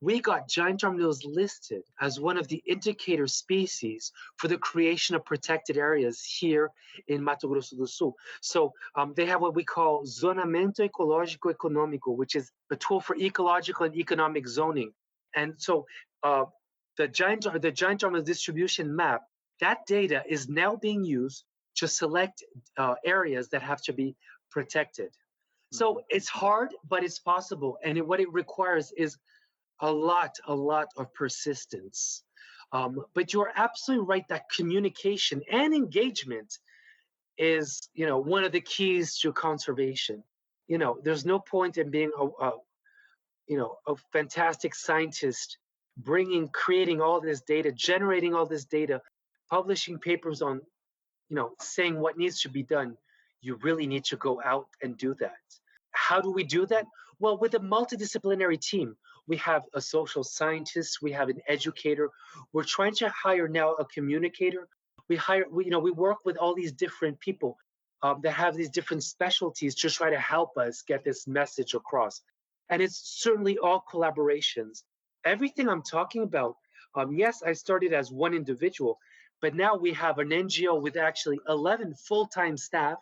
Speaker 2: We got giant armadillos listed as one of the indicator species for the creation of protected areas here in Mato Grosso do Sul. So they have what we call zonamento ecológico econômico, which is a tool for ecological and economic zoning. And so the giant armadillo distribution map, that data is now being used to select areas that have to be protected. So it's hard, but it's possible. And what it requires is a lot of persistence. But you're absolutely right that communication and engagement is, one of the keys to conservation. There's no point in being a fantastic scientist, creating all this data, generating all this data, publishing papers on, saying what needs to be done. You really need to go out and do that. How do we do that? Well, with a multidisciplinary team, we have a social scientist, we have an educator. We're trying to hire now a communicator. We work with all these different people that have these different specialties to try to help us get this message across. And it's certainly all collaborations. Everything I'm talking about, yes, I started as one individual, but now we have an NGO with actually 11 full-time staff.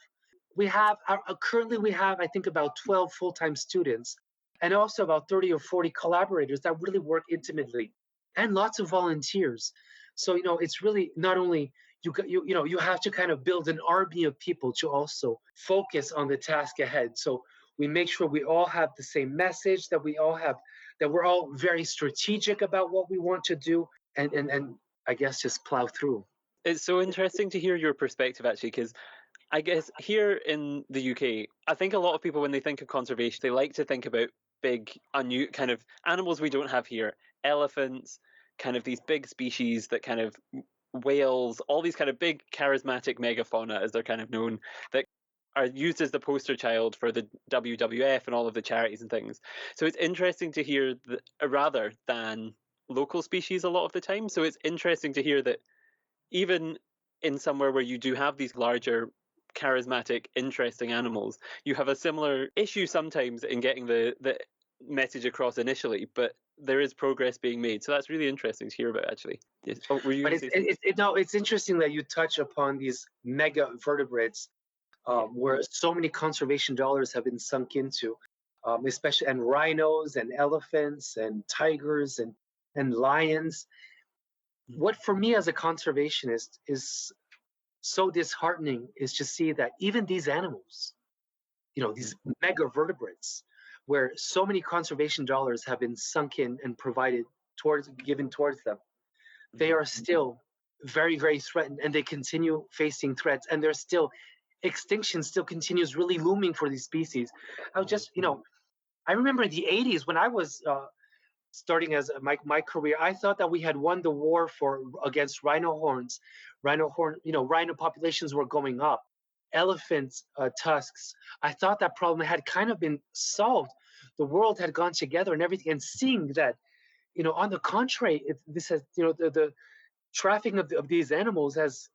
Speaker 2: Currently we have, I think, about 12 full-time students, and also about 30 or 40 collaborators that really work intimately, and lots of volunteers. So it's really not only you have to kind of build an army of people to also focus on the task ahead. So we make sure we all have the same message, that we're all very strategic about what we want to do, and I guess just plow through.
Speaker 1: It's so interesting to hear your perspective, actually, because I guess here in the UK, I think a lot of people, when they think of conservation, they like to think about big, new kind of animals we don't have here. Elephants, kind of these big species that kind of whales, all these kind of big charismatic megafauna, as they're kind of known, that are used as the poster child for the WWF and all of the charities and things. So it's interesting to hear that, rather than local species a lot of the time. So it's interesting to hear that even in somewhere where you do have these larger, charismatic, interesting animals, you have a similar issue sometimes in getting the message across initially. But there is progress being made. So that's really interesting to hear about, actually. Yes. Oh, were you
Speaker 2: But
Speaker 1: going to say something?
Speaker 2: no, it's interesting that you touch upon these mega vertebrates,
Speaker 1: Yeah.
Speaker 2: where so many conservation dollars have been sunk into, especially and rhinos and elephants and tigers and lions. What for me as a conservationist is so disheartening is to see that even these animals, these mega vertebrates, where so many conservation dollars have been sunk in and given towards them, they are still very, very threatened, and they continue facing threats, and there's still extinction still continues really looming for these species. I was just, I remember in the 80s when I was starting as my career, I thought that we had won the war against rhino horns. Rhino populations were going up. Elephants tusks. I thought that problem had kind of been solved. The world had gone together and everything. And seeing that, on the contrary, this has, the trafficking of these animals has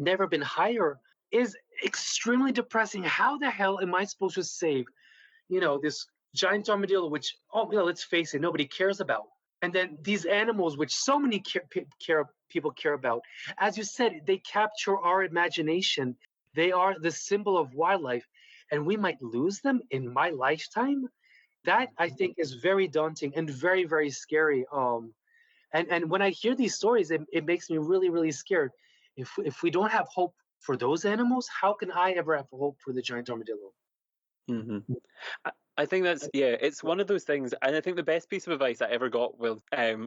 Speaker 2: never been higher is extremely depressing. How the hell am I supposed to save, this giant armadillo, which, let's face it, nobody cares about. And then these animals, which so many people care about, as you said, they capture our imagination. They are the symbol of wildlife, and we might lose them in my lifetime. That I think is very daunting and very, very scary. And when I hear these stories, it makes me really, really scared. If we don't have hope for those animals, how can I ever have hope for the giant armadillo?
Speaker 1: Hmm. I think that's, yeah, it's one of those things. And I think the best piece of advice I ever got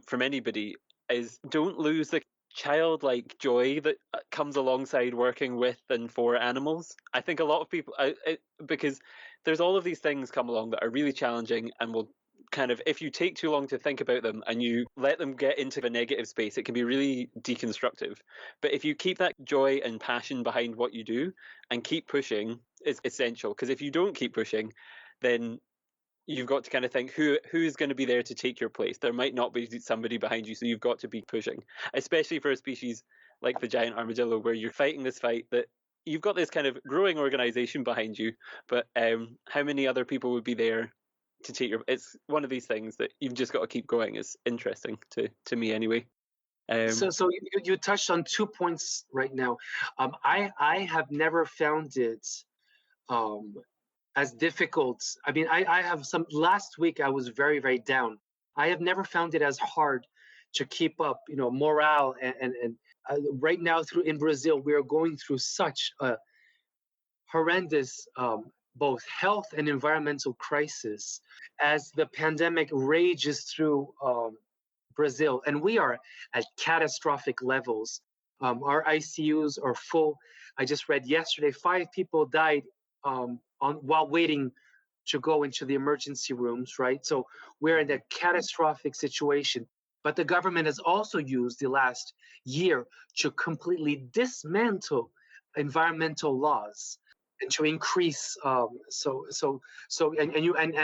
Speaker 1: from anybody is don't lose the childlike joy that comes alongside working with and for animals. I think a lot of people, because there's all of these things come along that are really challenging and will kind of, if you take too long to think about them and you let them get into a negative space, it can be really deconstructive. But if you keep that joy and passion behind what you do and keep pushing, is essential. Because if you don't keep pushing, then you've got to kind of think who's going to be there to take your place. There might not be somebody behind you, so you've got to be pushing, especially for a species like the giant armadillo, where you're fighting this fight that you've got this kind of growing organization behind you, but how many other people would be there to take your? It's one of these things that you've just got to keep going. It's interesting to me anyway.
Speaker 2: So you touched on 2 points right now. I have never found it um, as difficult. I mean, I have some. Last week I was very, very down. I have never found it as hard to keep up, morale and right now in Brazil we are going through such a horrendous both health and environmental crisis as the pandemic rages through Brazil, and we are at catastrophic levels. Our ICUs are full. I just read yesterday 5 people died while waiting to go into the emergency rooms, right? So we're in a catastrophic situation. But the government has also used the last year to completely dismantle environmental laws and to increase and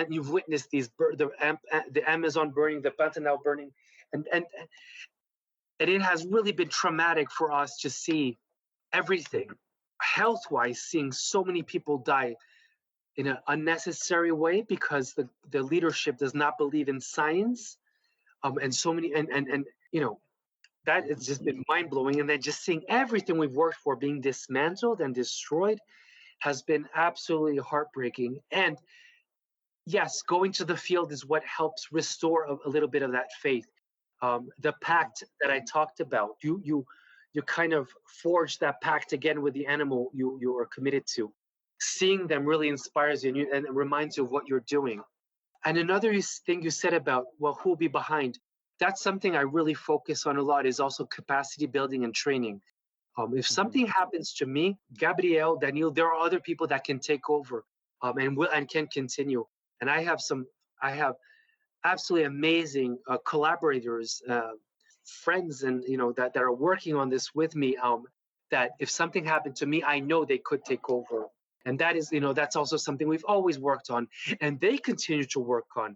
Speaker 2: you've witnessed the Amazon burning, the Pantanal burning, and it has really been traumatic for us to see everything health-wise, seeing so many people die in an unnecessary way because the leadership does not believe in science, and so many and that has just been mind-blowing. And then just seeing everything we've worked for being dismantled and destroyed has been absolutely heartbreaking. And yes, going to the field is what helps restore a little bit of that faith. The pact that I talked about, you kind of forge that pact again with the animal you are committed to. Seeing them really inspires you, and it reminds you of what you're doing. And another thing you said about, well, who will be behind? That's something I really focus on a lot, is also capacity building and training. If something happens to me, Gabriel, Daniel, there are other people that can take over, and can continue. And I have absolutely amazing collaborators, friends, and that are working on this with me. That if something happened to me, I know they could take over. And that is, that's also something we've always worked on, and they continue to work on.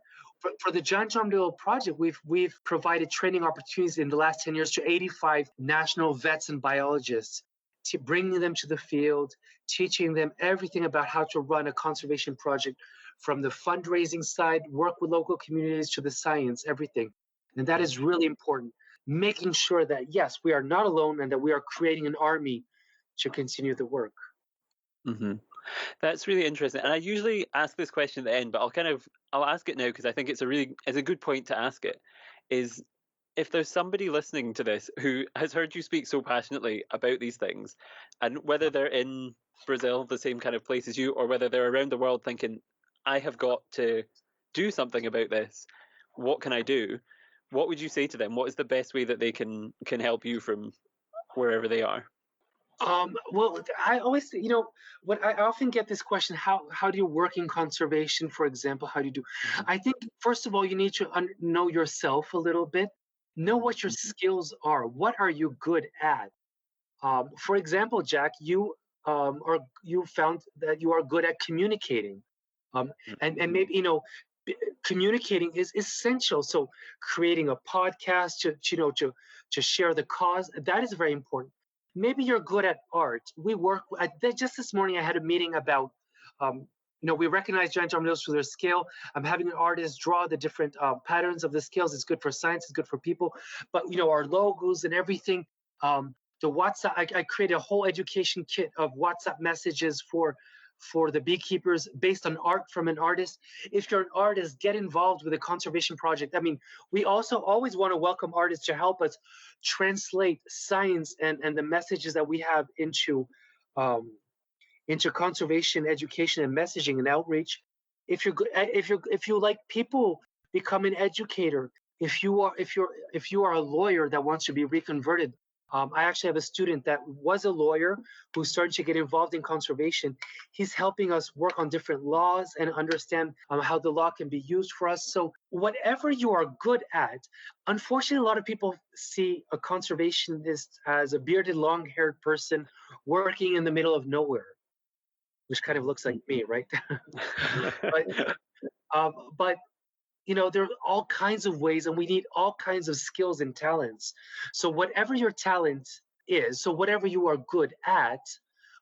Speaker 2: For the Giant Armadillo Project, we've provided training opportunities in the last 10 years to 85 national vets and biologists. bringing them to the field, teaching them everything about how to run a conservation project, from the fundraising side, work with local communities, to the science, everything. And that is really important. Making sure that, yes, we are not alone and that we are creating an army to continue the work.
Speaker 1: Mm-hmm. That's really interesting. And I usually ask this question at the end, but I'll ask it now because I think it's a good point to ask it. Is if there's somebody listening to this who has heard you speak so passionately about these things, and whether they're in Brazil, the same kind of place as you, or whether they're around the world thinking, I have got to do something about this, what can I do? What would you say to them? What is the best way that they can help you from wherever they are?
Speaker 2: Well, I always, what I often get this question: how do you work in conservation, for example? How do you do? I think first of all, you need to know yourself a little bit, know what your skills are. What are you good at? For example, Jack, you found that you are good at communicating, and maybe communicating is essential. So creating a podcast to share the cause, that is very important. Maybe you're good at art. Just this morning I had a meeting about we recognize giant armadillos for their scale. I'm having an artist draw the different patterns of the scales. It's good for science, it's good for people. But our logos and everything, the WhatsApp, I created a whole education kit of WhatsApp messages for the beekeepers based on art from an artist. If you're an artist, get involved with a conservation project. I mean, we also always want to welcome artists to help us translate science and the messages that we have into conservation education and messaging and outreach. If you like people, become an educator. If you are a lawyer that wants to be reconverted, I actually have a student that was a lawyer who started to get involved in conservation. He's helping us work on different laws and understand how the law can be used for us. So whatever you are good at, unfortunately, a lot of people see a conservationist as a bearded, long-haired person working in the middle of nowhere, which kind of looks like me, right? but there are all kinds of ways, and we need all kinds of skills and talents. So whatever your talent is, so whatever you are good at,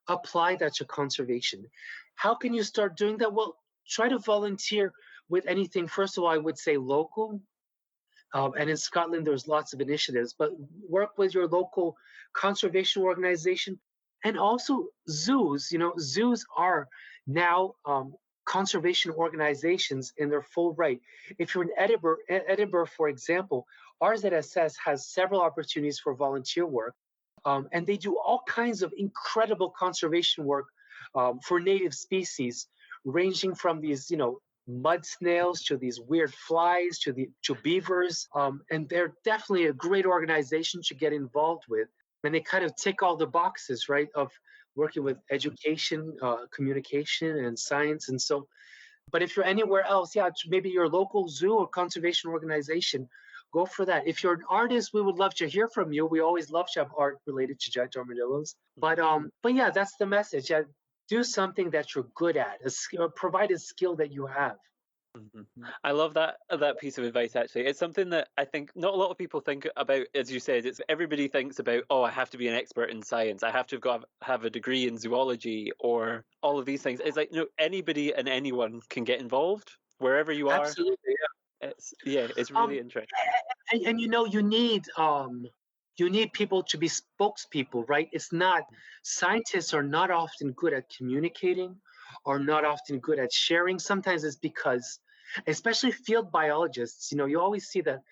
Speaker 2: apply that to conservation. How can you start doing that? Well, try to volunteer with anything. First of all, I would say local. And in Scotland, there's lots of initiatives, but work with your local conservation organization, and also zoos. Zoos are now conservation organizations in their full right. If you're in Edinburgh, for example, RZSS has several opportunities for volunteer work, and they do all kinds of incredible conservation work for native species, ranging from these, mud snails to these weird flies to beavers, and they're definitely a great organization to get involved with. And they kind of tick all the boxes, right, of working with education, communication, and science. And so, but if you're anywhere else, yeah, maybe your local zoo or conservation organization, go for that. If you're an artist, we would love to hear from you. We always love to have art related to giant armadillos. But yeah, that's the message. Yeah, do something that you're good at. Provide a skill that you have.
Speaker 1: I love that piece of advice. Actually, it's something that I think not a lot of people think about. As you said, it's everybody thinks about. Oh, I have to be an expert in science. I have to have a degree in zoology or all of these things. It's like anybody and anyone can get involved wherever you are.
Speaker 2: Absolutely, yeah.
Speaker 1: It's really interesting.
Speaker 2: And you need people to be spokespeople, right? Scientists are not often good at communicating, or not often good at sharing. Sometimes it's because, especially field biologists, you always see that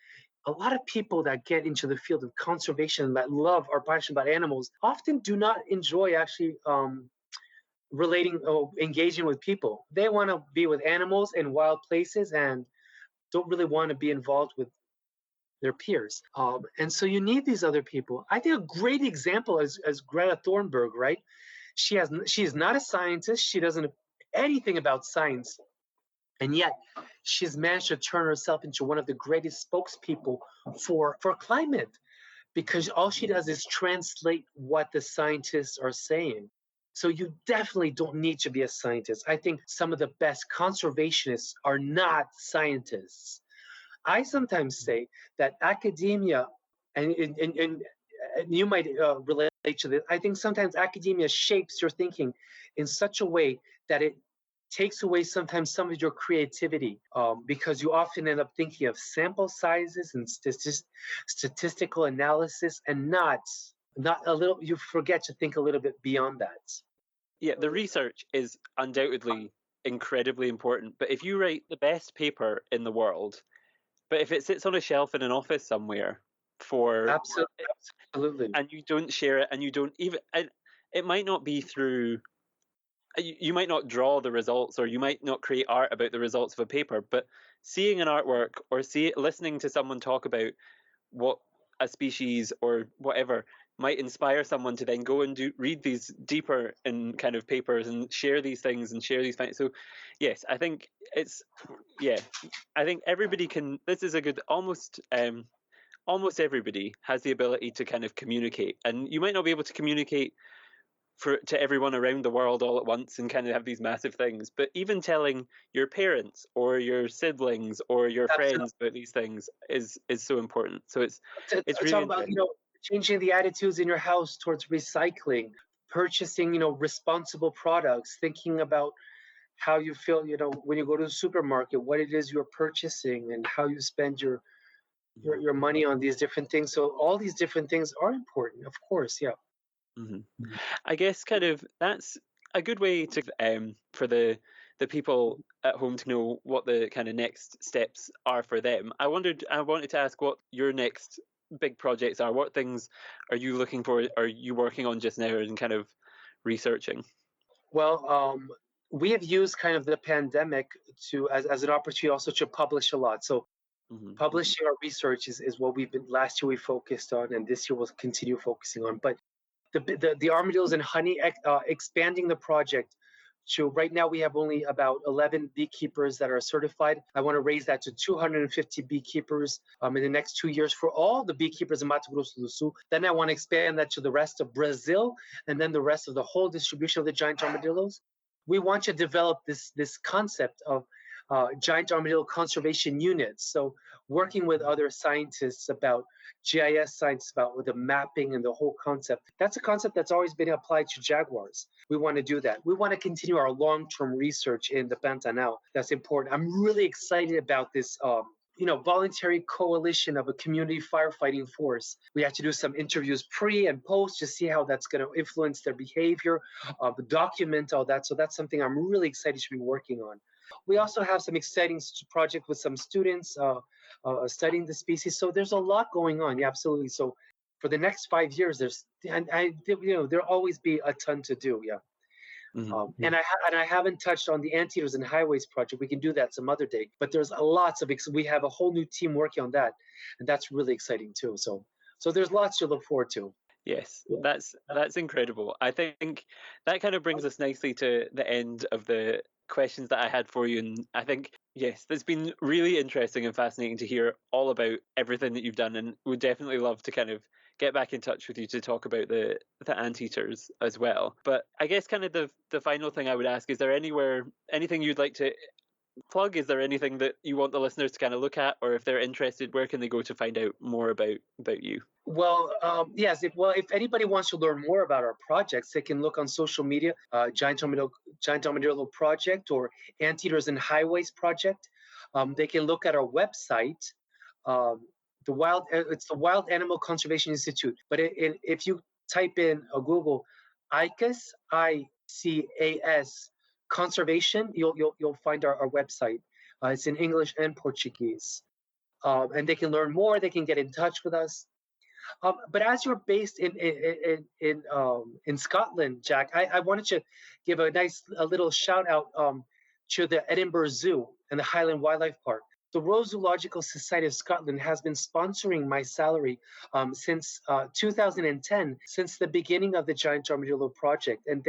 Speaker 2: a lot of people that get into the field of conservation, that love or passionate about animals, often do not enjoy actually relating or engaging with people. They want to be with animals in wild places and don't really want to be involved with their peers. And so you need these other people. I think a great example is Greta Thunberg, right? She is not a scientist. She doesn't know anything about science. And yet she's managed to turn herself into one of the greatest spokespeople for climate, because all she does is translate what the scientists are saying. So you definitely don't need to be a scientist. I think some of the best conservationists are not scientists. I sometimes say that academia, and you might relate to this. I think sometimes academia shapes your thinking in such a way that it takes away sometimes some of your creativity, because you often end up thinking of sample sizes and statistical analysis, and not a little. You forget to think a little bit beyond that.
Speaker 1: Yeah, the research is undoubtedly incredibly important, but if you write the best paper in the world, but if it sits on a shelf in an office somewhere for
Speaker 2: Absolutely, absolutely.
Speaker 1: and you don't share it and you don't even it might not be through you might not draw the results or you might not create art about the results of a paper, but seeing an artwork or listening to someone talk about what a species or whatever might inspire someone to then go and read these deeper in kind of papers and share these things and share these things. So yes, I think it's I think everybody can. This is a good almost everybody has the ability to kind of communicate, and you might not be able to communicate to everyone around the world all at once and kind of have these massive things, but even telling your parents or your siblings or your
Speaker 2: Absolutely.
Speaker 1: friends about these things is so important. So it's really
Speaker 2: Talk about,
Speaker 1: interesting.
Speaker 2: changing the attitudes in your house towards recycling, purchasing, responsible products, thinking about how you feel, when you go to the supermarket, what it is you're purchasing and how you spend your money on these different things. So all these different things are important, of course. Yeah.
Speaker 1: Mm-hmm. I guess kind of that's a good way to for the people at home to know what the kind of next steps are for them. I wanted to ask what your next big projects are. What things are you looking for? Are you working on just now and kind of researching?
Speaker 2: Well, we have used kind of the pandemic as an opportunity also to publish a lot. So
Speaker 1: Mm-hmm.
Speaker 2: publishing our research is what we've been last year we focused on, and this year we'll continue focusing on. But the armadillos and honey, expanding the project to right now we have only about 11 beekeepers that are certified. I want to raise that to 250 beekeepers in the next 2 years for all the beekeepers in Mato Grosso do Sul. Then I want to expand that to the rest of Brazil and then the rest of the whole distribution of the giant armadillos. We want to develop this concept of giant armadillo conservation units. So working with other scientists about GIS science, about the mapping and the whole concept. That's a concept that's always been applied to jaguars. We want to do that. We want to continue our long-term research in the Pantanal. That's important. I'm really excited about this. Voluntary coalition of a community firefighting force. We have to do some interviews pre and post to see how that's going to influence their behavior, document all that. So that's something I'm really excited to be working on. We also have some exciting project with some students studying the species. So there's a lot going on. Yeah, absolutely. So for the next 5 years, there'll always be a ton to do. Yeah.
Speaker 1: Mm-hmm.
Speaker 2: And I haven't touched on the anteaters and highways project. We can do that some other day. But there's lots of we have a whole new team working on that, and that's really exciting too. So there's lots to look forward to.
Speaker 1: Yes, that's incredible. I think that kind of brings us nicely to the end of the questions that I had for you. And I think, yes, it's been really interesting and fascinating to hear all about everything that you've done, and would definitely love to kind of get back in touch with you to talk about the anteaters as well. But I guess kind of the final thing I would ask, is there anything you'd like to plug? Is there anything that you want the listeners to kind of look at, or if they're interested, where can they go to find out more about you?
Speaker 2: Well, yes. If anybody wants to learn more about our projects, they can look on social media, Giant Armadillo Project or Anteaters and Highways Project. They can look at our website. It's the Wild Animal Conservation Institute. But if you type in Google ICAS, ICAS conservation, you'll find our website. It's in English and Portuguese, and they can learn more. They can get in touch with us. But as you're based in Scotland, Jack, I wanted to give a little shout out to the Edinburgh Zoo and the Highland Wildlife Park. The Royal Zoological Society of Scotland has been sponsoring my salary since 2010, since the beginning of the Giant Armadillo Project, and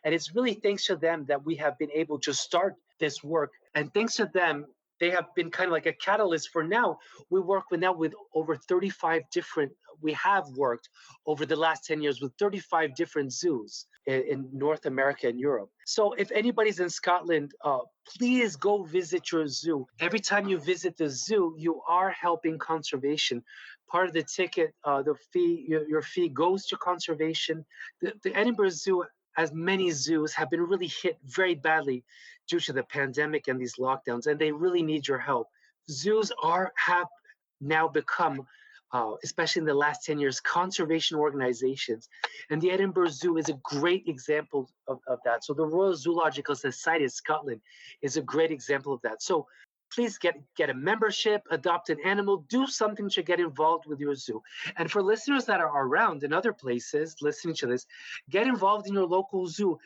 Speaker 2: it's really thanks to them that we have been able to start this work. And thanks to them, they have been kind of like a catalyst for now. We work with now with over 35 different, we have worked over the last 10 years with 35 different zoos in North America and Europe. So if anybody's in Scotland, please go visit your zoo. Every time you visit the zoo, you are helping conservation. Part of the ticket, the fee, your fee goes to conservation. The Edinburgh Zoo, as many zoos, have been really hit very badly due to the pandemic and these lockdowns, and they really need your help. Zoos have now become, especially in the last 10 years, conservation organizations. And the Edinburgh Zoo is a great example of that. So the Royal Zoological Society of Scotland is a great example of that. So please get a membership, adopt an animal, do something to get involved with your zoo. And for listeners that are around in other places listening to this, get involved in your local zoo,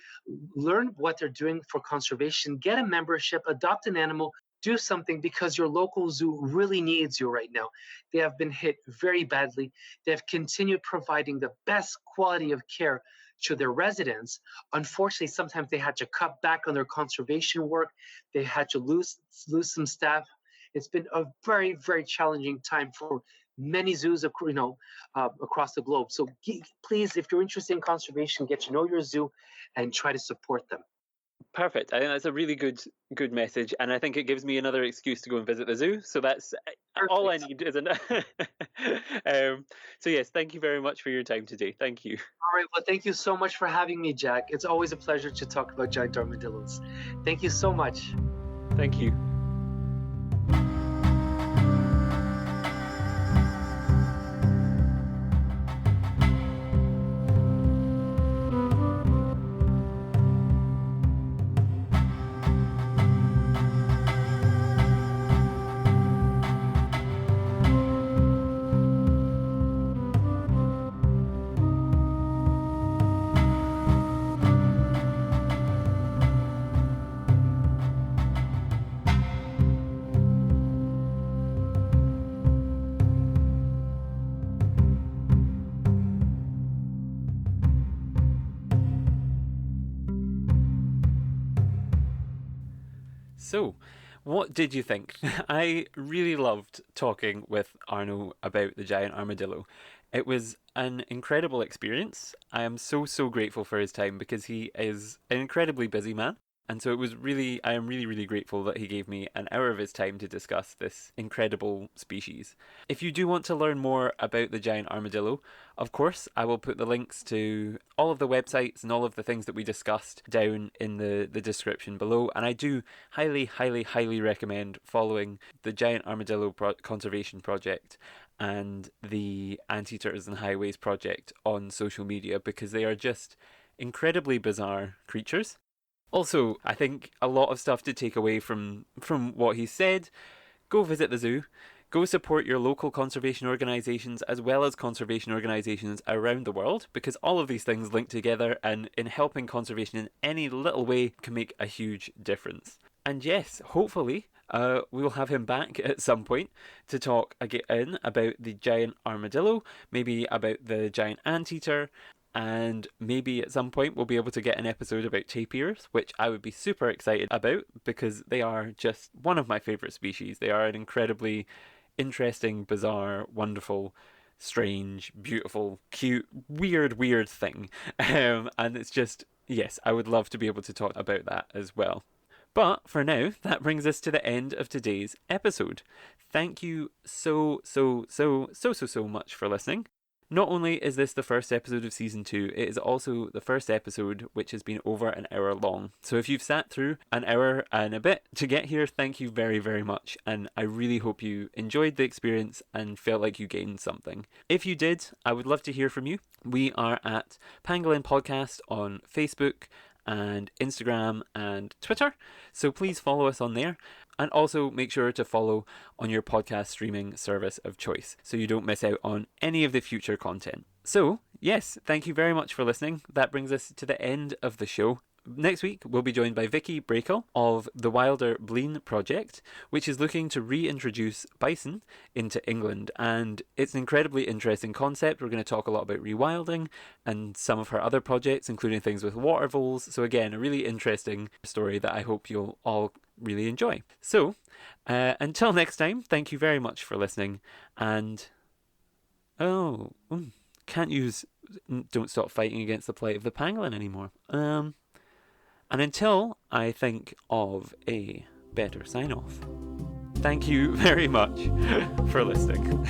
Speaker 2: learn what they're doing for conservation, get a membership, adopt an animal, do something, because your local zoo really needs you right now. They have been hit very badly. They have continued providing the best quality of care to their residents. Unfortunately, sometimes they had to cut back on their conservation work. They had to lose some staff. It's been a very, very challenging time for many zoos, across the globe. So please, if you're interested in conservation, get to know your zoo and try to support them.
Speaker 1: Perfect. I think that's a really good message, and I think it gives me another excuse to go and visit the zoo. So that's all I
Speaker 2: Perfect.
Speaker 1: need, isn't it? So yes, thank you very much for your time today. Thank you.
Speaker 2: All right. Well, thank you so much for having me, Jack. It's always a pleasure to talk about giant armadillos. Thank you so much.
Speaker 1: Thank you. So, what did you think? I really loved talking with Arnaud about the giant armadillo. It was an incredible experience. I am so grateful for his time because he is an incredibly busy man. And so I am really grateful that he gave me an hour of his time to discuss this incredible species. If you do want to learn more about the giant armadillo, of course, I will put the links to all of the websites and all of the things that we discussed down in the description below. And I do highly recommend following the Giant Armadillo Conservation Project and the Anteaters and Highways Project on social media because they are just incredibly bizarre creatures. Also, I think a lot of stuff to take away from what he said. Go visit the zoo. Go support your local conservation organisations as well as conservation organisations around the world because all of these things link together and in helping conservation in any little way can make a huge difference. And yes, hopefully we will have him back at some point to talk again about the giant armadillo, maybe about the giant anteater, and maybe at some point we'll be able to get an episode about tapirs, which I would be super excited about because they are just one of my favourite species. They are an incredibly interesting, bizarre, wonderful, strange, beautiful, cute, weird thing. And it's just, yes, I would love to be able to talk about that as well. But for now, that brings us to the end of today's episode. Thank you so much for listening. Not only is this the first episode of season 2, it is also the first episode which has been over an hour long. So if you've sat through an hour and a bit to get here, thank you very much. And I really hope you enjoyed the experience and felt like you gained something. If you did, I would love to hear from you. We are at Pangolin Podcast on Facebook and Instagram and Twitter. So please follow us on there. And also make sure to follow on your podcast streaming service of choice so you don't miss out on any of the future content. So, yes, thank you very much for listening. That brings us to the end of the show. Next week, we'll be joined by Vicky Brakel of the Wilder Blean Project, which is looking to reintroduce bison into England. And it's an incredibly interesting concept. We're going to talk a lot about rewilding and some of her other projects, including things with water voles. So again, a really interesting story that I hope you'll all really enjoy. So, until next time, thank you very much for listening. And can't use "Don't Stop Fighting Against the Plight of the Pangolin" anymore. And until I think of a better sign off, thank you very much for listening.